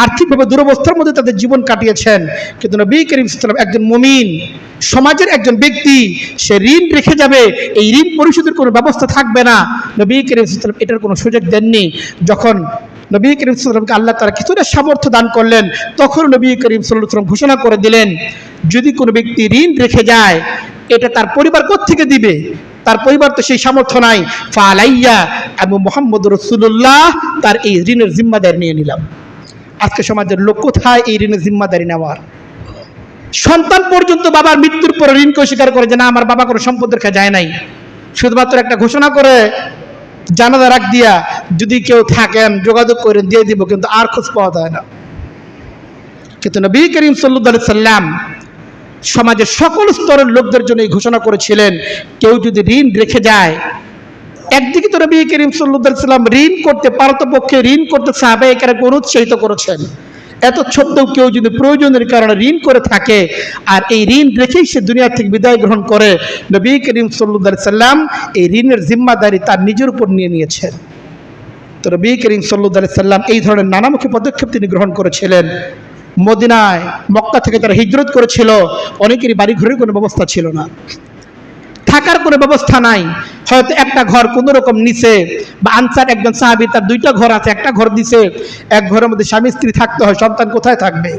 আর্থিকভাবে দুরবস্থার মধ্যে তাদের জীবন কাটিয়েছেন। কিন্তু নবী করিম সাল্লাল্লাহু আলাইহি ওয়াসাল্লাম একজন মুমিন, সমাজের একজন ব্যক্তি, সে ঋণ রেখে যাবে, এই ঋণ পরিশোধের কোনো ব্যবস্থা থাকবে না, নবী করিম সাল্লাল্লাহু আলাইহি ওয়াসাল্লাম এটার কোনো সুযোগ দেননি। যখন নবী করিম সাল্লাল্লাহু আলাইহি ওয়াসাল্লামকে আল্লাহ তাআলা কিছুটা সামর্থ্য দান করলেন, তখন নবী করিম সাল্লাল্লাহু আলাইহি ওয়াসাল্লাম ঘোষণা করে দিলেন, যদি কোনো ব্যক্তি ঋণ রেখে যায়, এটা তার পরিবার কোত্থেকে দিবে, তার পরিবার তো সেই সামর্থ্য নাই, ফালাইয়া, আমি মুহাম্মদুর রাসূলুল্লাহ তার এই ঋণের জিম্মাদারি নিয়ে নিলাম। আজকে সমাজের লোক কোথায় এই ঋণের জিম্মাদারি নেওয়ার? সন্তান পর্যন্ত বাবার মৃত্যুর পরে ঋণকে অস্বীকার করে যে না, আমার বাবা কোনো সম্পদ রেখে যায় নাই, শুধুমাত্র একটা ঘোষণা করে জানাজা রাখ দিয়া যদি কেউ থাকেন যোগাযোগ করে দিয়ে দিব, কিন্তু আর খোঁজ পাওয়া যায় না। কিন্তু নবী করিম সাল্লাল্লাহু আলাইহি সাল্লাম সমাজের সকল স্তরের লোকদের জন্য এই ঘোষণা করেছিলেন, কেউ যদি ঋণ রেখে যায়, একদিকে তো নবী করিম সাল্লাল্লাহু আলাইহি সাল্লাম ঋণ করতে পারতপক্ষে ঋণ করতে সাহাবায়ে কেরামকে উৎসাহিত করেছেন, এত সত্ত্বেও কেউ যদি প্রয়োজনের কারণে ঋণ করে থাকে আর এই ঋণ রেখেই সে দুনিয়া থেকে বিদায় গ্রহণ করে, নবী করিম সাল্লাল্লাহু আলাইহি সাল্লাম এই ঋণের জিম্মাদারি তার নিজের উপর নিয়ে নিয়েছেন। তো নবী করিম সাল্লাল্লাহু আলাইহি সাল্লাম এই ধরনের নানামুখী পদক্ষেপ তিনি গ্রহণ করেছিলেন। মদিনায়, মক্কা থেকে তারা হিজরত করেছিল, অনেকেরই বাড়ি ঘরের কোনো ব্যবস্থা ছিল না, থাকার কোনো ব্যবস্থা নাই, হয়তো একটা ঘর কোনো রকম নিচে, বা আনসার একজন সাহাবী তার দুইটা ঘর আছে, একটা ঘর দিছে, এক ঘরের মধ্যে স্বামী স্ত্রী থাকতে হয়, সন্তান কোথায় থাকবে?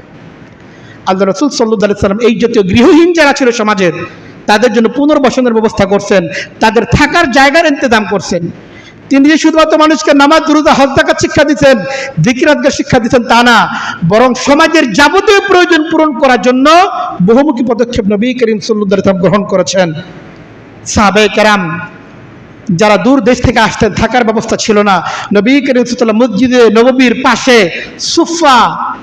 আল্লাহ রাসূল সাল্লাল্লাহু আলাইহি সাল্লাম এই জাতীয় গৃহহীন যারা ছিল সমাজের, তাদের জন্য পুনর্বাসনের ব্যবস্থা করছেন, তাদের থাকার জায়গার ইন্তজাম করছেন। তিনি যে শুধুমাত্র মানুষকে নামাজ, রোজা, হজ, যাকাত শিক্ষা দিচ্ছেন, জিকির আজকার শিক্ষা দিচ্ছেন তা না, বরং সমাজের যাবতীয় প্রয়োজন পূরণ করার জন্য বহুমুখী পদক্ষেপ নবী করিম সাল্লাল্লাহু আলাইহি সাল্লাম গ্রহণ করেছেন। সাহাবায়ে কেরাম যারা দূর দেশ থেকে আসতেন, থাকার ব্যবস্থা ছিল না, নবী করিম সাল্লাল্লাহু আলাইহি ওয়াসাল্লাম মসজিদে নববীর পাশে সুফা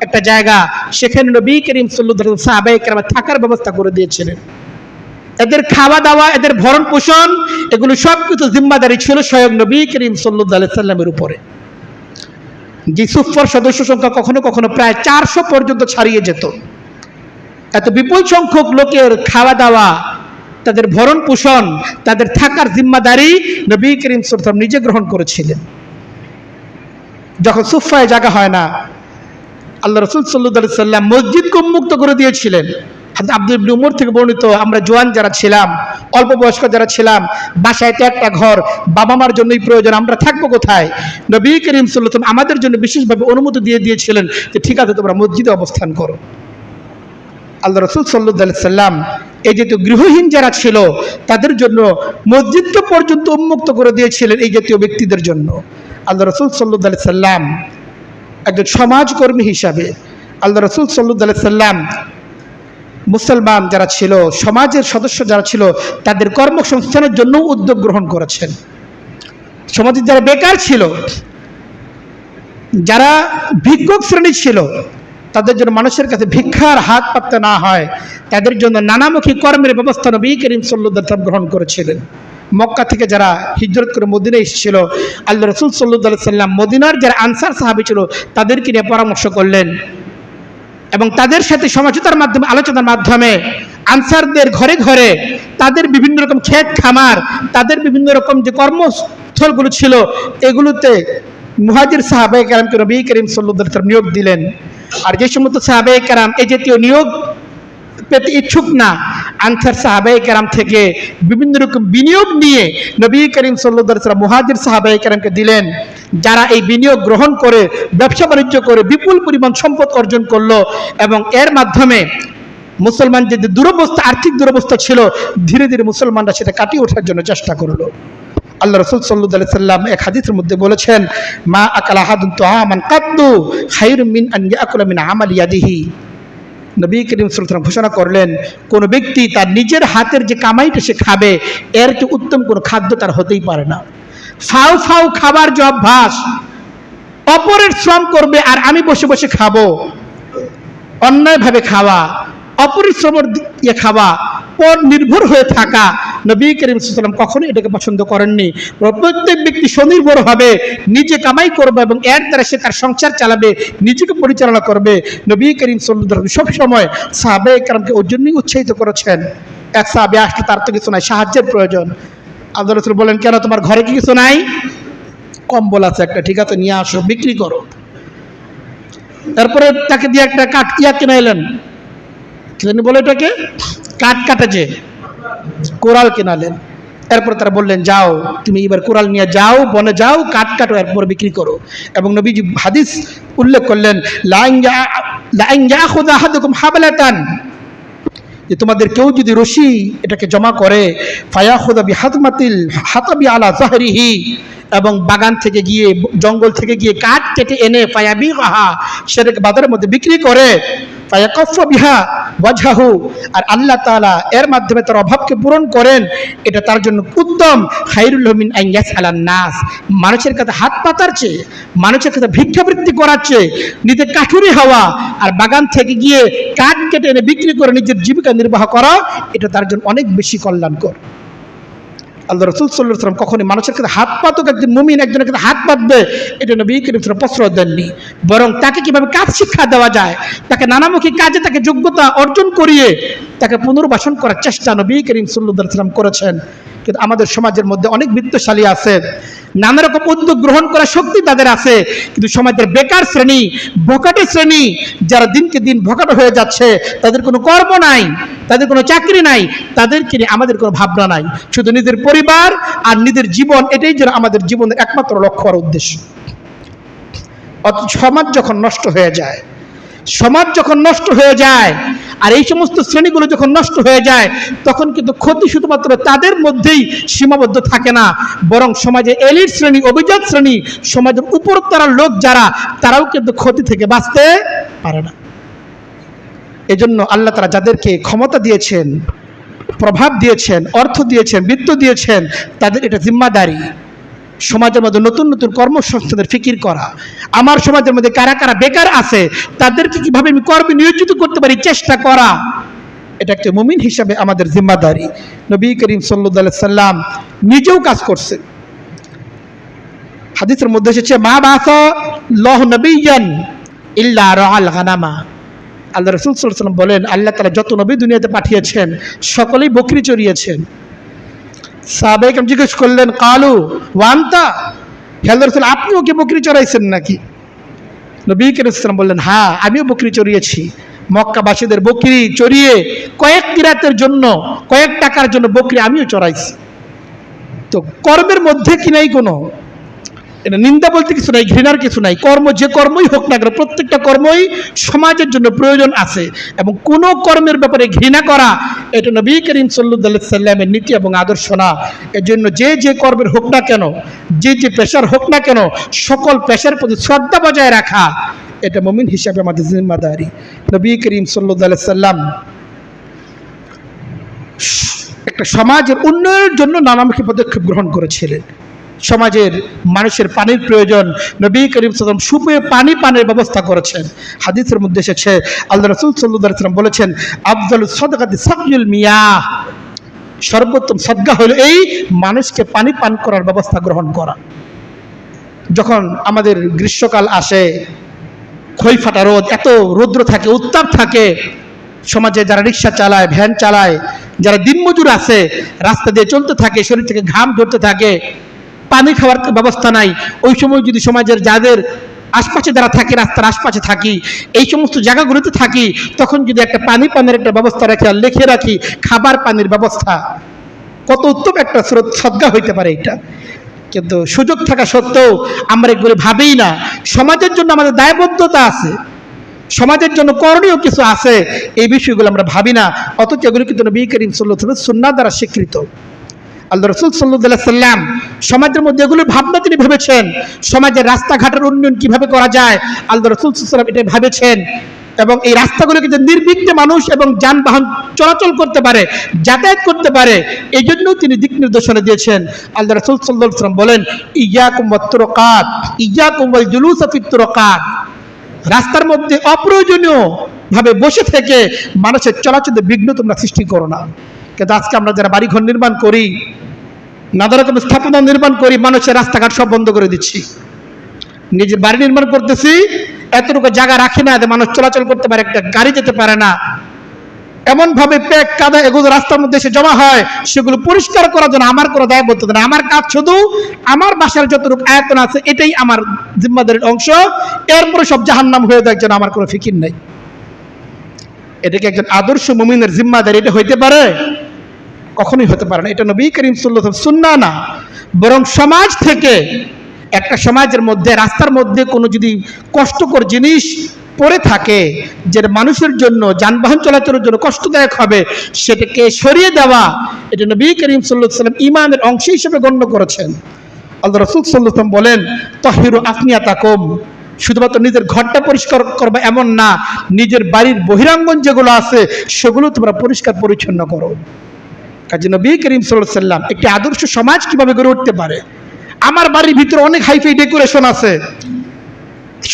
একটা জায়গা, সেখানে নবী করিম সাল্লাল্লাহু আলাইহি ওয়াসাল্লাম সাহাবায়ে কেরামের থাকার ব্যবস্থা করে দিয়েছিলেন। এদের খাওয়া দাওয়া, এদের ভরণ পোষণ, এগুলো সব কিছু জিম্মাদারি ছিল স্বয়ং নবী করিম সাল্লাল্লাহু আলাইহি সাল্লামের উপরে। যে সুফফার সদস্য সংখ্যা কখনো কখনো প্রায় 400 পর্যন্ত ছাড়িয়ে যেত। এত বিপুল সংখ্যক লোকের খাওয়া দাওয়া, তাদের ভরণ পোষণ, তাদের থাকার জিম্মাদারি নবী করিম সাল্লাল্লাহু আলাইহি ওয়াসাল্লাম নিজে গ্রহণ করেছিলেন। যখন সুফফায় জায়গা হয় না, আল্লাহ রাসূল সাল্লাল্লাহু আলাইহি সাল্লাম মসজিদকে উন্মুক্ত করে দিয়েছিলেন। হযরত আব্দুল্লাহ ইবনে উমর থেকে বর্ণিত, আমরা জোয়ান যারা ছিলাম, অল্প বয়স্ক যারা ছিলাম, বাসায় তো একটা ঘর, বাবা মার জন্যই প্রয়োজন, আমরা থাকবো কোথায়? নবী করিম সাল্লাল্লাহু আলাইহি ওয়াসাল্লাম আমাদের জন্য বিশেষভাবে অনুমতি দিয়ে দিয়েছিলেন যে ঠিক আছে, তোমরা মসজিদে অবস্থান করো। আল্লাহ রাসূল সাল্লাল্লাহু আলাইহি সাল্লাম এই যে গৃহহীন যারা ছিল তাদের জন্য মসজিদকে পর্যন্ত উন্মুক্ত করে দিয়েছিলেন এই জাতীয় ব্যক্তিদের জন্য। আল্লাহ রাসূল সাল্লাল্লাহু আলাইহি সাল্লাম একজন সমাজকর্মী হিসাবে, আল্লাহ রাসূল সাল্লাল্লাহু আলাইহি সাল্লাম মুসলমান যারা ছিল, সমাজের সদস্য যারা ছিল, তাদের কর্মসংস্থানের জন্য উদ্যোগ গ্রহণ করেছেন। সমাজে যারা বেকার ছিল, যারা ভিক্ষুক শ্রেণী ছিল, তাদের জন্য মানুষের কাছে ভিক্ষার হাত পাততে না হয়, তাদের জন্য নানামুখী কর্মের ব্যবস্থা নবী করিম সাল্লাল্লাহু আলাইহি ওয়াসাল্লাম গ্রহণ করেছিলেন। মক্কা থেকে যারা হিজরত করে মদিনায় এসেছিল, আল্লাহ রাসূল সাল্লাল্লাহু আলাইহি ওয়াসাল্লাম মদিনার যারা আনসার সাহাবী ছিল তাদেরকে নিয়ে পরামর্শ করলেন এবং তাদের সাথে সমঝোতার মাধ্যমে, আলোচনার মাধ্যমে আনসারদের ঘরে ঘরে তাদের বিভিন্ন রকম ক্ষেত খামার, তাদের বিভিন্ন রকম যে কর্মস্থলগুলো ছিল, এগুলোতে মুহাজির সাহাবায়ে কেরামকে নবী করিম সাল্লাল্লাহু আলাইহি ওয়াসাল্লাম নিয়োগ দিলেন। আর যে সমস্ত সাহাবায়ে কেরাম এই জাতীয় নিয়োগ পেতে ইচ্ছুক না, আনসার সাহাবায়ে কেরাম থেকে বিভিন্ন রকম বিনিয়োগ নিয়ে নবী করিম সাল্লাল্লাহু আলাইহি ওয়াসাল্লাম মুহাজির সাহাবায়ে কেরামকে দিলেন, যারা এই বিনিয়োগ গ্রহণ করে ব্যবসা বাণিজ্য করে বিপুল পরিমাণ সম্পদ অর্জন করলো এবং এর মাধ্যমে মুসলমান যে দুরবস্থা, আর্থিক দুরবস্থা ছিল, ধীরে ধীরে মুসলমানরা সেটা কাটিয়ে ওঠার জন্য চেষ্টা করলো। আল্লাহ রাসূল সাল্লাল্লাহু আলাইহি সাল্লাম এক হাদিসের মধ্যে বলেছেন, মা আকালা আহাদুন তুআমান কাদ্দু খায়রুম মিন আন ইয়াকুলা মিন আমালি ইয়াদিহি। নবী করিম সাল্লাল্লাহু আলাইহি সাল্লাম ঘোষণা করলেন, কোন ব্যক্তি তার নিজের হাতের যে কামাইটা সে খাবে, এর চেয়ে উত্তম কোনো খাদ্য তার হতেই পারে না। ফাও ফাও খাবার যে অভ্যাস, অপরের শ্রম করবে আর আমি বসে বসে খাবো, অন্যায়ভাবে খাওয়া, অপরিশ্রমের দিয়ে খাওয়া, পর নির্ভর হয়ে থাকা, নবী করিম সাল্লাল্লাহু আলাইহি ওয়াসাল্লাম কখনো এটাকে পছন্দ করেননি। প্রত্যেক ব্যক্তি স্বনির্ভর হবে, নিজে কামাই করবে এবং এর দ্বারা সে তার সংসার চালাবে, নিজেকে পরিচালনা করবে। নবী করিম সাল্লাল্লাহু আলাইহি ওয়াসাল্লাম সবসময় সাহাবায়ে কেরামকে ওর জন্যই উৎসাহিত করেছেন। এক সাহাবী আসলে তার তো কিছু নাই, সাহায্যের প্রয়োজন। আল্লাহ রাসূল বলেন, কেন তোমার ঘরে কি কিছু নাই? কম্বল আছে একটা, ঠিক আছে নিয়ে আসো, বিক্রি করো। তারপরে তাকে দিয়ে একটা কাঠ কিনে এলেন, বলে এটাকে কাঠ কাটে যে কোরাল কেনালেন। এরপর তারা বললেন, যাও তুমি এবার কোরাল নিয়ে যাও, বনে যাও, কাঠ কাটো, এরপর বিক্রি করো। এবং নবীজি হাদিস উল্লেখ করলেন, লা ইন ইয়াখুযা আহাদুকুম হাবলাতান, যে তোমাদের কেউ যদি রশি এটাকে জমা করে, ফায়াখুযা বিহাতমাতিল হাতাবি আলা যাহরিহি, এবং বাগান থেকে গিয়ে, জঙ্গল থেকে গিয়ে কাঠ কেটে এনে ফায়াবিগহা, সেটাকে বাজারের মধ্যে বিক্রি করে, ফায়াকাফফা বিহা ওয়াজহাহু, আর আল্লাহ তাআলা এর মাধ্যমে তার অভাবকে পূরণ করেন, এটা তার জন্য উত্তম। খায়রুল মিন আন ইয়াসআলান নাস, মানুষের কাছে হাত পাতার চেয়ে, মানুষের কাছে ভিক্ষাবৃত্তি করার চেয়ে নিজের কাঠুরি হওয়া আর বাগান থেকে গিয়ে কাঠ কেটে এনে বিক্রি করে নিজের জীবিকা নির্বাহ করা, এটা তার জন্য অনেক বেশি কল্যাণকর। আল্লাহ রাসূল সাল্লাল্লাহু আলাইহি ওয়াসাল্লাম কখনই মানুষের কাছে হাত পাতুক, একজন মুমিন একজনের কাছে হাত পাতবে, এটা নবী করিম সাল্লাল্লাহু আলাইহি ওয়াসাল্লাম প্রশ্রয় দেননি। বরং তাকে কিভাবে কাজ শিক্ষা দেওয়া যায়, তাকে নানামুখী কাজে তাকে যোগ্যতা অর্জন করিয়ে তাকে পুনর্বাসন করার চেষ্টা নবী করিম সাল্লাল্লাহু আলাইহি ওয়াসাল্লাম করেছেন। কিন্তু আমাদের সমাজের মধ্যে অনেক বিত্তশালী আছে, নানা রকম উদ্যোগ গ্রহণ করার শক্তি তাদের আছে, কিন্তু সমাজের বেকার শ্রেণী, ভোকাটে শ্রেণী, যারা দিনকে দিন ভোকাটে হয়ে যাচ্ছে, তাদের কোনো কর্ম নাই, তাদের কোনো চাকরি নাই, তাদেরকে নিয়ে আমাদের কোনো ভাবনা নাই। শুধু নিজের পরিবার আর নিজের জীবন, এটাই যেন আমাদের জীবনের একমাত্র লক্ষ্য আর উদ্দেশ্য। সমাজ যখন নষ্ট হয়ে যায়, সমাজ যখন নষ্ট হয়ে যায়, আর এই সমস্ত শ্রেণীগুলো যখন নষ্ট হয়ে যায়, তখন কিন্তু ক্ষতি শুধুমাত্র তাদের মধ্যেই সীমাবদ্ধ থাকে না, বরং সমাজে এলিট শ্রেণী, অভিজাত শ্রেণী, সমাজের উপরতলার লোক যারা, তারাও কিন্তু ক্ষতি থেকে বাঁচতে পারে না। এজন্য আল্লাহ তাআলা যাদেরকে ক্ষমতা দিয়েছেন, প্রভাব দিয়েছেন, অর্থ দিয়েছেন, বিত্ত দিয়েছেন, তাদের এটা জিম্মাদারি সমাজের মধ্যে নতুন নতুন কর্মসংস্থানের ফিকির করা, আমার সমাজের মধ্যে কারা কারা বেকার আছে তাদেরকে কিভাবে আমি কর্মে নিয়োজিত করতে পারি চেষ্টা করা, এটা একটা মুমিন হিসাবে আমাদের জিম্মাদারি। নবী করিম সাল্লাল্লাহু আলাইহি সাল্লাম নিজেও কাজ করছেন। হাদিসের মধ্যে এসেছে, মা বাসা লাহু নাবিয়ান ইল্লা রাআল গানামা। আল্লাহ রাসূল সাল্লাল্লাহু আলাইহি সাল্লাম বলেন, আল্লাহ তাআলা যত নবী দুনিয়াতে পাঠিয়েছেন সকলেই বকরি চড়িয়েছেন। সাহাবায়ে কেরাম জিজ্ঞেস করলেন, কালু ওয়া আনতা, হে আল্লাহর রাসূল আপনিও কি বকরি চড়াইছেন নাকি? নবী করিম সাল্লাল্লাহু আলাইহি সাল্লাম বললেন, হ্যাঁ আমিও বকরি চড়িয়েছি। মক্কাবাসীদের বকরি চড়িয়ে কয়েক কিরাতের জন্য, কয়েক টাকার জন্য বকরি আমিও চড়াইছি। তো কর্মের মধ্যে কি নাই কোনো এটা নিন্দা বলতে কিছু নাই, ঘৃণার কিছু নাই। কর্ম যে কর্মই হোক না কেন, প্রত্যেকটা কর্মই সমাজের জন্য প্রয়োজন আছে, এবং কোনো কর্মের ব্যাপারে ঘৃণা করা এটা নবী করিম সাল্লাল্লাহু আলাইহি সাল্লামের নীতি এবং আদর্শ না। এর জন্য যে যে কর্মের হোক না কেন, যে যে পেশার হোক না কেন, সকল পেশার প্রতি শ্রদ্ধা বজায় রাখা এটা মুমিন হিসাবে আমাদের জিম্মাদারি। নবী করিম সাল্লাল্লাহু আলাইহি সাল্লাম একটা সমাজের উন্নয়নের জন্য নানামুখী পদক্ষেপ গ্রহণ করেছিলেন। সমাজের মানুষের পানির প্রয়োজন, নবী করিম সাল্লাল্লাহু আলাইহি ওয়াসাল্লাম সুপে পানির ব্যবস্থা করেছেন। হাদিসের মধ্যে এসেছে, আল্লাহ রাসূল সাল্লাল্লাহু আলাইহি ওয়াসাল্লাম বলেছেন, আফজালুস সাদাকাতি সাকয়ুল মিয়াহ, সর্বোত্তম সাদকা হলো এই মানুষকে পানি পান করার ব্যবস্থা গ্রহণ করা। যখন আমাদের গ্রীষ্মকাল আসে, খই ফাটা রোদ, এত রৌদ্র থাকে, উত্তাপ থাকে, সমাজে যারা রিক্সা চালায়, ভ্যান চালায়, যারা দিনমজুর আছে, রাস্তা দিয়ে চলতে থাকে, শরীর থেকে ঘাম ধরতে থাকে, পানি খাওয়ার ব্যবস্থা নাই। ওই সময় যদি সমাজের যাদের আশপাশে যারা থাকে, রাস্তার আশপাশে থাকি, এই সমস্ত জায়গাগুলোতে থাকি, তখন যদি একটা পানির একটা ব্যবস্থা রাখি আর লিখে রাখি খাবার পানির ব্যবস্থা, কত উত্তম একটা সদকা হইতে পারে এটা। কিন্তু সুযোগ থাকা সত্ত্বেও আমরা এগুলো ভাবেই না। সমাজের জন্য আমাদের দায়বদ্ধতা আছে, সমাজের জন্য করণীয় কিছু আছে, এই বিষয়গুলো আমরা ভাবি না, অথচ এগুলো কিন্তু নবী করিম সাল্লাল্লাহু আলাইহি ওয়াসাল্লাম সুন্নাহ দ্বারা স্বীকৃত। আল্লাহ রাসূল সাল্লাল্লাহু আলাইহি সাল্লাম সমাজের মধ্যে এগুলো ভাবনা তিনি ভেবেছেন, সমাজের রাস্তাঘাটের উন্নয়ন কিভাবে করা যায় আল্লাহ রাসূল সাল্লাল্লাহু আলাইহি ওয়াসাল্লাম এটা ভেবেছেন, এবং এই রাস্তাগুলোকে যে নির্বিঘ্নে মানুষ এবং যানবাহন চলাচল করতে পারে, যাতায়াত করতে পারে, এই জন্য তিনি দিক নির্দেশনা দিয়েছেন। আল্লাহ রাসূল সাল্লাল্লাহু আলাইহি ওয়াসাল্লাম বলেন, ইয়্যাকুম ওয়াত তুরকাত, ইয়্যাকুম ওয়াল জুলুসা ফিত তুরকাত, রাস্তার মধ্যে অপ্রয়োজনীয় ভাবে বসে থেকে মানুষের চলাচলে বিঘ্ন তোমরা সৃষ্টি করো না। কিন্তু আজকে আমরা যারা বাড়িঘর নির্মাণ করি, নানা রকম স্থাপনা নির্মাণ করি, মানুষের রাস্তাঘাট সব বন্ধ করে দিচ্ছি। নিজের বাড়ি নির্মাণ করতেছি, এতটুকু জায়গা রাখি না যে মানুষ চলাচল করতে পারে, একটা গাড়ি যেতে পারে না। এমন ভাবে প্যাক কাদা এগুলো রাস্তার মধ্যে এসে জমা হয়, সেগুলো পরিষ্কার করার জন্য আমার কোনো দায়বদ্ধতা না। আমার কাজ শুধু আমার বাসার যতটুকু আয়তন আছে এটাই আমার জিম্মাদারির অংশ, এরপরে সব জাহান্নাম হয়ে যায় যেন আমার কোনো ফিকির নেই। এটাকে একজন আদর্শ মুমিনের জিম্মাদারি এটা হইতে পারে? কখনোই হতে পারে না। এটা নবী করিম সাল্লাল্লাহু আলাইহি ওয়াসাল্লাম সুন্নাহ না, বরং সমাজ থেকে, একটা সমাজের মধ্যে রাস্তার মধ্যে কোনো যদি কষ্টকর জিনিস পড়ে থাকে, যেটা মানুষের জন্য, যানবাহন চলাচলের জন্য কষ্টদায়ক হবে, সেটাকে সরিয়ে দেওয়া, এটা নবী করিম সাল্লাল্লাহু আলাইহি ওয়াসাল্লাম ঈমানের অংশ হিসেবে গণ্য করেছেন। আল্লাহ রাসূল সাল্লাল্লাহু আলাইহি ওয়াসাল্লাম বলেন, তাহিরু আফনিয়াতাকুম, শুধুমাত্র নিজের ঘরটা পরিষ্কার করবে এমন না, নিজের বাড়ির বহিরাঙ্গন যেগুলো আছে সেগুলো তোমরা পরিষ্কার পরিচ্ছন্ন করো। কাজে নবী করিম সাল্লাল্লাহু আলাইহি ওয়াসাল্লাম একটি আদর্শ সমাজ কিভাবে গড়ে উঠতে পারে। আমার বাড়ির ভিতরে অনেক হাইফাই ডেকোরেশন আছে,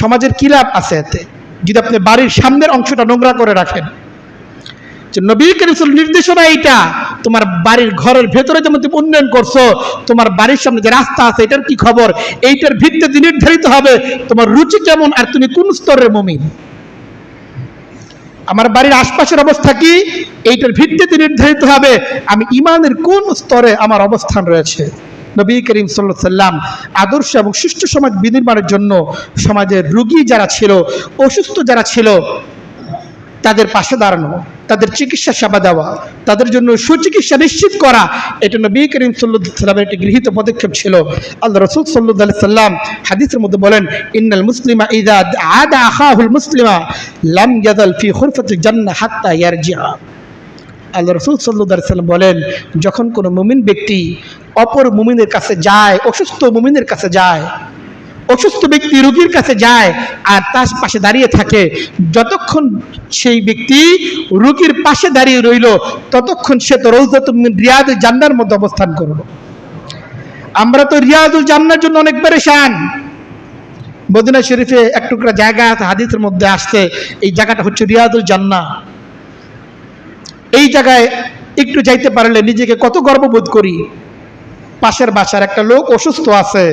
সমাজের কি লাভ আছে এতে যদি আপনি বাড়ির সামনের অংশটা নোংরা করে রাখেন? নবী করিম সাল্লাল্লাহু আলাইহি ওয়াসাল্লাম নির্দেশনা এইটা, তোমার বাড়ির ঘরের ভেতরে যেমন তুমি উন্নয়ন করছো, তোমার বাড়ির সামনে যে রাস্তা আছে এটার কি খবর, এইটার ভিত্তিতে নির্ধারিত হবে তোমার রুচি কেমন আর তুমি কোন স্তরের মুমিন। আমার বাড়ির আশপাশের অবস্থা কি, এইটার ভিত্তিতে নির্ধারিত হবে আমি ঈমানের কোন স্তরে আমার অবস্থান রয়েছে। নবী করিম সাল্লাল্লাহু আলাইহি ওয়াসাল্লাম আদর্শ এবং সুষ্ঠু সমাজ বিনির্মাণের জন্য সমাজের রোগী যারা ছিল, অসুস্থ যারা ছিল, তাদের পাশে দাঁড়ানো, তাদের চিকিৎসা সেবা দেওয়া, তাদের জন্য সুচিকিৎসা নিশ্চিত করা, এটা নবী করিম সাল্লাল্লাহু আলাইহি ওয়াসাল্লামের একটি গৃহীত পদক্ষেপ ছিল। আল্লাহ রাসূল সাল্লাল্লাহু আলাইহি ওয়াসাল্লাম হাদিসের মধ্যে বলেন, ইন্নাল মুসলিমা ইযা আদা আখাহুল মুসলিমা লাম ইয়াযাল ফি খুরফাতিল জান্নাহ হাত্তা ইয়ারজিআ। আল্লাহ রাসূল সাল্লাল্লাহু আলাইহি ওয়াসাল্লাম বলেন, যখন কোনো মুমিন ব্যক্তি অপর মুমিনের কাছে যায়, অসুস্থ মুমিনের কাছে যায়, অসুস্থ ব্যক্তি রোগীর কাছে যায় আর তার পাশে দাঁড়িয়ে থাকে, যতক্ষণ সেই ব্যক্তি রোগীর পাশে দাঁড়িয়ে রইল ততক্ষণ সে তো রওজাতুম মিন রিয়াদিল জান্নাহর মধ্যে অবস্থান করলো। আমরা তো রিয়াদুল জান্নার জন্য অনেক পেরেশান। মদিনা শরীফে এক টুকরা জায়গা আছে, হাদিসের মধ্যে আসছে এই জায়গাটা হচ্ছে রিয়াদুল জান্নাহ। এই জায়গায় একটু যাইতে পারলে নিজেকে কত গর্ববোধ করি। পাশের বাসার একটা লোক অসুস্থ আছে,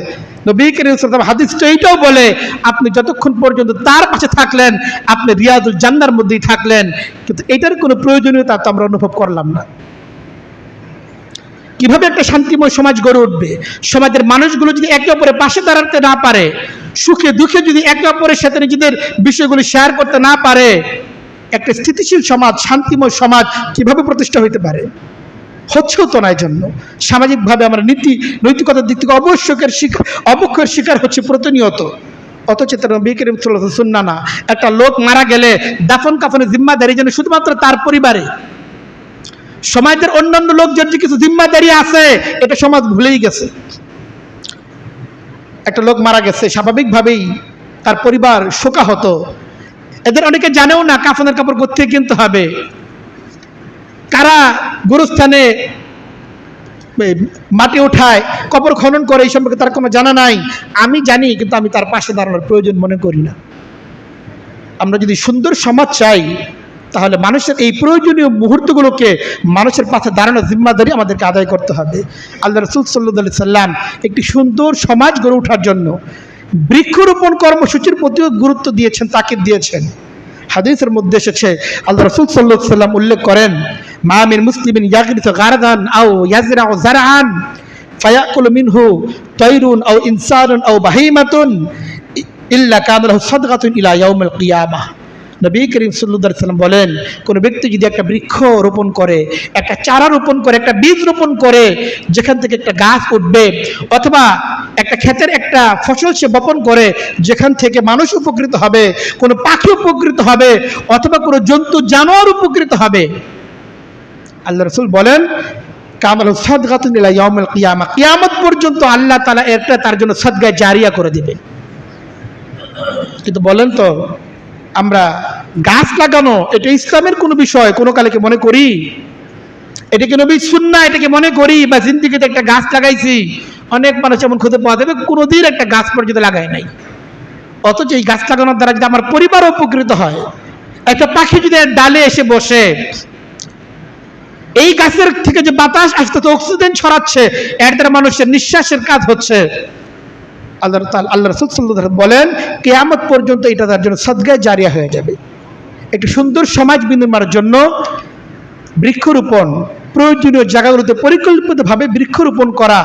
নবী করিম সাল্লাল্লাহু আলাইহি ওয়াসাল্লাম হাদিসটা এইটাও বলে আপনি যতক্ষণ পর্যন্ত তার পাশে থাকলেন আপনি রিয়াদুল জান্নাহর মধ্যেই থাকলেন। কিন্তু এটার কোনো প্রয়োজনীয়তা তো আমরা অনুভব করলাম না। কিভাবে একটা শান্তিময় সমাজ গড়ে উঠবে? সমাজের মানুষগুলো যদি একে অপরের পাশে দাঁড়াতে না পারে, সুখে দুঃখে যদি একে অপরের সাথে নিজেদের বিষয়গুলো শেয়ার করতে না পারে, একটা স্থিতিশীল সমাজ, শান্তিময় সমাজ কিভাবে প্রতিষ্ঠা হইতে পারে? হচ্ছেও তো না। এই জন্য সামাজিকভাবে আমরা নৈতিকতার দিক থেকে অবক্ষয়ের শিকার হচ্ছে প্রতিনিয়ত। অথচ নবী করিম সাল্লাল্লাহু আলাইহি ওয়াসাল্লাম সুন্নাহ না, একটা লোক মারা গেলে দাফন কাফনের জিম্মাদারি যেন শুধুমাত্র তার পরিবারে, সমাজের অন্যান্য লোকজন যে কিছু জিম্মাদারি আছে এটা সমাজ ভুলেই গেছে। একটা লোক মারা গেছে, স্বাভাবিকভাবেই তার পরিবার শোকাহত। এদের অনেকে জানেও না কাফনের কাপড় কোত্থেকে কিনতে হবে, কারা গোরস্থানে মাটি উঠায়, কবর খনন করে, এই সম্পর্কে তার কোনো জানা নাই। আমি জানি, কিন্তু আমি তার পাশে দাঁড়ানোর প্রয়োজন মনে করি না। আমরা যদি সুন্দর সমাজ চাই তাহলে মানুষের এই প্রয়োজনীয় মুহূর্তগুলোকে মানুষের পাশে দাঁড়ানোর জিম্মাদারি আমাদেরকে আদায় করতে হবে। আল্লাহ রাসূল সাল্লাল্লাহু আলাইহি সাল্লাম একটি সুন্দর সমাজ গড়ে ওঠার জন্য বৃক্ষরোপণ কর্মসূচির প্রতিও গুরুত্ব দিয়েছেন, তাকিদ দিয়েছেন। হাদিসের মধ্যে এসেছে, আল্লাহ রাসূল সাল্লাল্লাহু আলাইহি সাল্লাম উল্লেখ করেন, মা মিন মুসলিমিন ইয়াগরিসু গারদান আও ইয়াজরাউ জারআন ফায়াকুলু মিনহু তায়রুন আও ইনসানুন আও বাহিমাতুন ইল্লা কানা লাহু সাদকাতুন ইলা ইয়াউমিল কিয়ামাহ। নবী করিম সাল্লাল্লাহু আলাইহি সাল্লাম বলেন, কোনো ব্যক্তি যদি একটা বৃক্ষ রোপণ করে, একটা চারা রোপণ করে, একটা বীজ রোপণ করে, যেখান থেকে একটা গাছ উঠবে, অথবা একটা ক্ষেতের একটা ফসল সে বপন করে যেখান থেকে মানুষ উপকৃত হবে, কোনো পাখি উপকৃত হবে, অথবা কোনো জন্তু জানোয়ার উপকৃত হবে, আল্লাহ রাসূল বলেন কামাল সাদকাতুন ইলা ইয়াউমিল কিয়ামাহ, কিয়ামত পর্যন্ত আল্লাহ তাআলা এটা তার জন্য সাদকা জারিয়া করে দিবেন। কিন্তু বলেন তো, আমরা গাছ লাগানো এটা ইসলামের কোনো বিষয় কোনো কালে কি মনে করি? এটাকে নবী সুন্নাহ এটাকে মনে করি, বা জিন্দেগিতে একটা গাছ লাগাইছি? অনেক মানুষ এমন খুঁজে পাওয়া যাবে কোনোদিন একটা গাছ পর্যন্ত লাগায় নাই। অথচ এই গাছ লাগানোর দ্বারা যদি আমার পরিবার উপকৃত হয়, একটা পাখি যদি ডালে এসে বসে, এই গাছের থেকে যে বাতাস আসতে অক্সিজেন ছড়াচ্ছে, এর দ্বারা মানুষের নিঃশ্বাসের কাজ হচ্ছে। আল্লাহ রাসূল সাল্লাল্লাহু আলাইহি ওয়াসাল্লাম বলেন কিয়ামত পর্যন্ত এটা তার জন্য সাদকা জারিয়া হয়ে যাবে। একটি সুন্দর সমাজ বিনির্মাণের জন্য বৃক্ষরোপণ, প্রয়োজনীয় জায়গাগুলোতে পরিকল্পিতভাবে বৃক্ষরোপণ করা,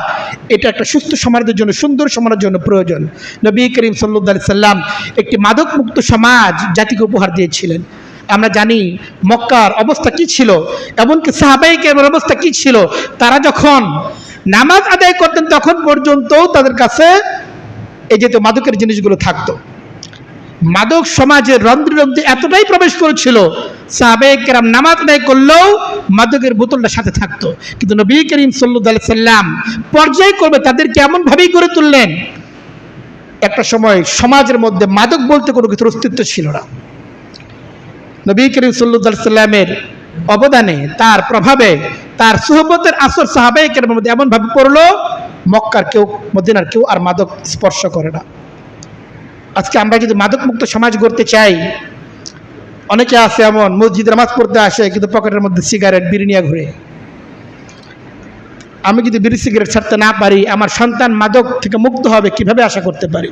এটা একটা সুস্থ সমাজের জন্য, সুন্দর সমাজের জন্য প্রয়োজন। নবী করিম সাল্লাল্লাহু আলাইহি সাল্লাম একটি মাদকমুক্ত সমাজ জাতিকে উপহার দিয়েছিলেন। আমরা জানি মক্কার অবস্থা কি ছিল, এমনকি সাহাবায়ে কেরামের অবস্থা কি ছিল। তারা যখন নামাজ আদায় করতেন তখন পর্যন্ত তাদের কাছে এই যে মাদকের জিনিসগুলো থাকতো। মাদক সমাজের রন্ধ্রে রন্ধ্রে এতটাই প্রবেশ করেছিল, সাহাবায়ে কেরাম নামাজ আদায় করলেও মাদকের বোতলটা সাথে থাকতো। কিন্তু নবী করিম সাল্লাল্লাহু আলাইহি সাল্লাম পর্যায়ক্রমে তাদেরকে এমনভাবেই গড়ে তুললেন, একটা সময় সমাজের মধ্যে মাদক বলতে কোনো কিছুর অস্তিত্ব ছিল না। নবী করিম সাল্লাল্লাহু আলাইহি সাল্লামের অবদানে, তার প্রভাবে, তার সুহবতের আসর সাহাবায়ে কেরামের মধ্যে এমনভাবে পড়লো, মক্কার কেউ, মদিনার কেউ আর মাদক স্পর্শ করে না। আজকে আমরা যদি মাদক মুক্ত সমাজ গড়তে চাই, অনেকে আছে এমন মসজিদে নামাজ পড়তে আসে কিন্তু পকেটের মধ্যে সিগারেট, বিড়ি নিয়ে ঘুরে। আমি যদি বিড়ি সিগারেট ছাড়তে না পারি, আমার সন্তান মাদক থেকে মুক্ত হবে কিভাবে আশা করতে পারি?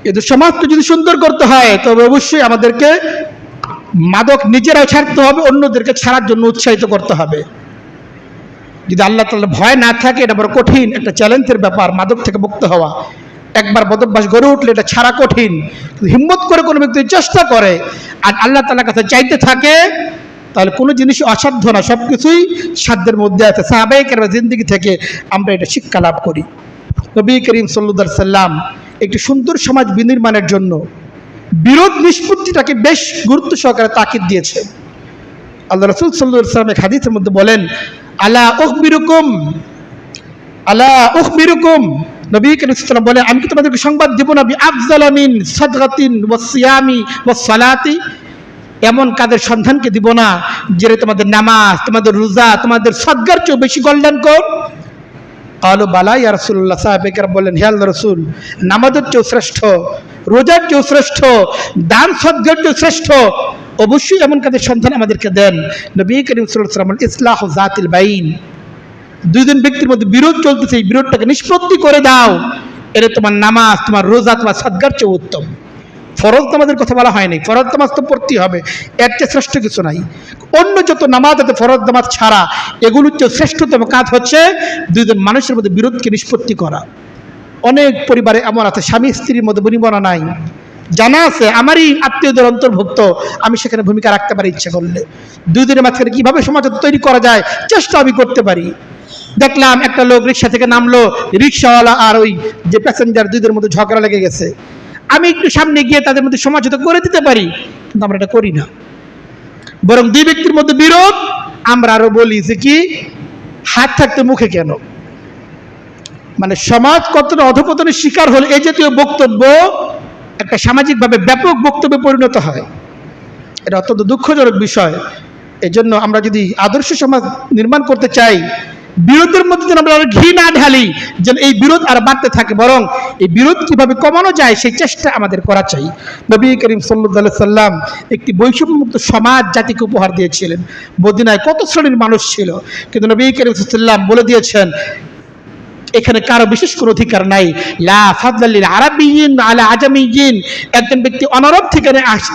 কিন্তু সমাজকে যদি সুন্দর করতে হয় তবে অবশ্যই আমাদেরকে মাদক নিজেরাও ছাড়তে হবে, অন্যদেরকে ছাড়ার জন্য উৎসাহিত করতে হবে। যদি আল্লাহ তাআলার ভয় না থাকে, এটা বড় কঠিন একটা চ্যালেঞ্জের ব্যাপার, মাদক থেকে মুক্ত হওয়া। একবার বদভ্যাস গড়ে উঠলে এটা ছাড়া কঠিন। হিম্মত করে কোনো ব্যক্তি চেষ্টা করে আর আল্লাহ তাআলার কাছে চাইতে থাকে, তাহলে কোনো জিনিস অসাধ্য না, সব কিছুই সাধ্যের মধ্যে আছে। সাহাবায়ে কেরামের জিন্দেগি থেকে আমরা এটা শিক্ষা লাভ করি। নবী করিম সাল্লাল্লাহু আলাইহি সাল্লাম একটি সুন্দর সমাজ বিনির্মাণের জন্য বিরোধ নিষ্পত্তিটাকে বেশ গুরুত্ব সহকারে তাকিদ দিয়েছে। আল্লাহ রাসূল সাল্লাল্লাহু আলাইহি ওয়াসাল্লাম এক হাদিসের মধ্যে বলেন, আলা উখবিরুকুম, নবী করিম সাল্লাল্লাহু আলাইহি ওয়াসাল্লাম বলেন, আমি কি তোমাদেরকে সংবাদ দেব না বিআফযালা মিন সাদগাতিন ওয়াস সিয়ামি ওয়াস সালাতি, এমন কাজের সন্ধানকে দিব না যেটা তোমাদের নামাজ, তোমাদের রোজা, তোমাদের সদকার চেয়ে বেশি কল্যাণকর। কালু বালা ইয়া রাসূলুল্লাহ, সাহাবায়ে কেরাম বললেন, হে আল্লাহর রাসূল, নামাজের চেয়েও শ্রেষ্ঠ, রোজার চেয়েও শ্রেষ্ঠ, দান সদকার চেয়েও শ্রেষ্ঠ, অবশ্যই এমন কাজের সন্ধান আমাদেরকে দেন। নবী করিম সাল্লাল্লাহু আলাইহি ওয়াসাল্লাম বলেন, ইসলাহু যাতিল বাইন, দুইজন ব্যক্তির মধ্যে বিরোধ চলতেছে, এই বিরোধটাকে নিষ্পত্তি করে দাও। এটা তোমার নামাজ, তোমার রোজা, তোমার সদকার চেয়ে উত্তম। ফরজ নামাজের কথা বলা হয়নি, ফরজ নামাজ তো পড়তে হবে, এর চেয়ে শ্রেষ্ঠ কিছু নাই। অন্য যত নামাজ আছে ফরজ নামাজ ছাড়া, এগুলোর চেয়ে শ্রেষ্ঠতম কাজ হচ্ছে দুইজন মানুষের মধ্যে বিরোধকে নিষ্পত্তি করা। অনেক পরিবারে এমন আছে স্বামী স্ত্রীর মধ্যে বনিবনা নাই, জানা আছে আমারই আত্মীয়দের অন্তর্ভুক্ত, আমি সেখানে ভূমিকা রাখতে পারি ইচ্ছে করলে। দুইজনের মাঝখানে কীভাবে সমাজ তৈরি করা যায় চেষ্টা আমি করতে পারি। দেখলাম একটা লোক রিক্সা থেকে নামলো, রিক্সাওয়ালা আর ওই যে প্যাসেঞ্জার, দুইদের মধ্যে ঝগড়া লেগে গেছে। আমি একটু সামনে গিয়ে তাদের মধ্যে সমঝোতা করে দিতে পারি, কিন্তু আমরা এটা করি না। বরং দুই ব্যক্তির মধ্যে বিরোধ, আমরা আরো বলি যে কি হাত থাকতে মুখে কেন। মানে সমাজ কতটা অধপতনের শিকার হলে এই জাতীয় বক্তব্য একটা সামাজিকভাবে ব্যাপক বক্তব্যে পরিণত হয়, এটা অত্যন্ত দুঃখজনক বিষয়। এজন্য আমরা যদি আদর্শ সমাজ নির্মাণ করতে চাই, বিরোধের মধ্যে যেন আমরা ঘি না ঢালি, যেন এই বিরোধ আর বাড়তে থাকে, বরং এই বিরোধ কিভাবে কমানো যায় সেই চেষ্টা আমাদের করা চাই। নবী করিম সাল্লাল্লাহু আলাইহি সাল্লাম একটি বৈষম্যমুক্ত সমাজ জাতিকে উপহার দিয়েছিলেন। মদিনায় কত শ্রেণীর মানুষ ছিল, কিন্তু নবী করিম সাল্লাল্লাহু আলাইহি সাল্লাম বলে দিয়েছেন এখানে কারো বিশেষ কোনো অধিকার নাই। লা ফাদলা লিল আরাবিয়্যিন আলা আজামিয়্যিন, একজন ব্যক্তি অনারব থেকে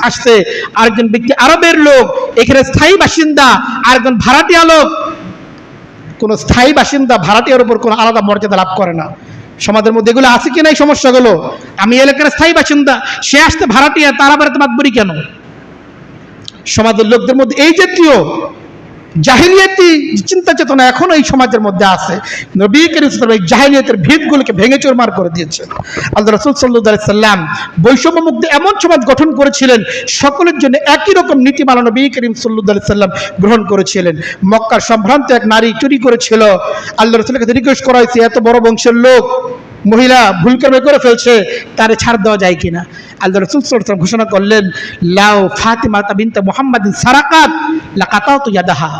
আসছে, আরেকজন ব্যক্তি আরবের লোক, এখানে স্থায়ী বাসিন্দা আরেকজন ভাড়াটিয়া লোক। কোনো স্থায়ী বাসিন্দা ভাড়াটিয়ার উপর কোনো আলাদা মর্যাদা লাভ করে না। সমাজের মধ্যে এগুলো আছে কিনা এই সমস্যাগুলো? আমি এলাকার স্থায়ী বাসিন্দা, সে আসতে ভাড়াটিয়া, তার আবার এত মাতবরি কেন? সমাজের লোকদের মধ্যে এই জাতীয় জাহিলিয়াতি চিন্তা চেতনা এখনো এই সমাজের মধ্যে আছে। নবী করিম সাল্লাল্লাহু আলাইহি ওয়াসাল্লাম এই জাহিলিয়াতের ভিতগুলোকে ভেঙে চুরমার করে দিয়েছেন। আল্লাহ রাসূল সাল্লাল্লাহু আলাইহি সাল্লাম বৈষম্যমুক্ত এমন সমাজ গঠন করেছিলেন, সকলের জন্য একই রকম নীতিমালা নবী করিম সাল্লাল্লাহু আলাইহি সাল্লাম গ্রহণ করেছিলেন। মক্কার সম্ভ্রান্ত এক নারী চুরি করেছিল, আল্লাহ রাসূলের কাছে রিকোয়েস্ট করা হয়েছে, এত বড় বংশের লোক, মহিলা ভুল করে ফেলছে, তারে ছাড় দেওয়া যায় কিনা? আল্লাহ রাসূল সাল্লাল্লাহু আলাইহি ওয়াসাল্লাম ঘোষণা করলেন, লাউ ফাতিমা বিনতে মুহাম্মাদিন সারাকাত লাকাতাতু ইয়াদাহা।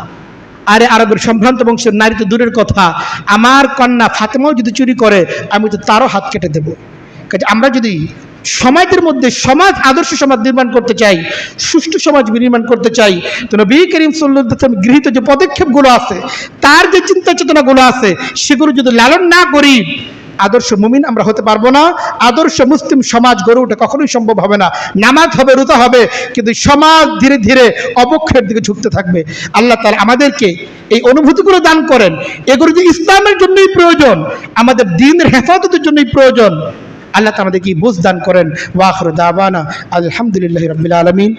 আরে আরবের সম্ভ্রান্ত বংশের নারী তো দূরের কথা, আমার কন্যা ফাতেমাও যদি চুরি করে আমি তো তারও হাত কেটে দেবো। কাজে আমরা যদি সমাজের মধ্যে সমাজ আদর্শ সমাজ নির্মাণ করতে চাই, সুষ্ঠু সমাজ নির্মাণ করতে চাই, তো নবী করিম সাল্লাল্লাহু আলাইহি ওয়াসাল্লাম গৃহীত যে পদক্ষেপগুলো আছে, তার যে চিন্তা চেতনাগুলো আছে, সেগুলো যদি লালন না করি, আদর্শ মুমিন আমরা হতে পারবো না। আদর্শ মুসলিম সমাজ গড়ে ওঠা কখনোই সম্ভব হবে না। নামাজ হবে, রোজা হবে, কিন্তু সমাজ ধীরে ধীরে অবক্ষয়ের দিকে ঝুঁকতে থাকবে। আল্লাহ তাআলা আমাদেরকে এই অনুভূতিগুলো দান করেন। এগুলো যে ইসলামের জন্যই প্রয়োজন, আমাদের দ্বীনের হেফাজতের জন্যই প্রয়োজন। আল্লাহ তাআলা আমাদেরকে বুঝ দান করেন। ওয়া আখিরু দাওয়ানা আলহামদুলিল্লাহি রাব্বিল আলামিন।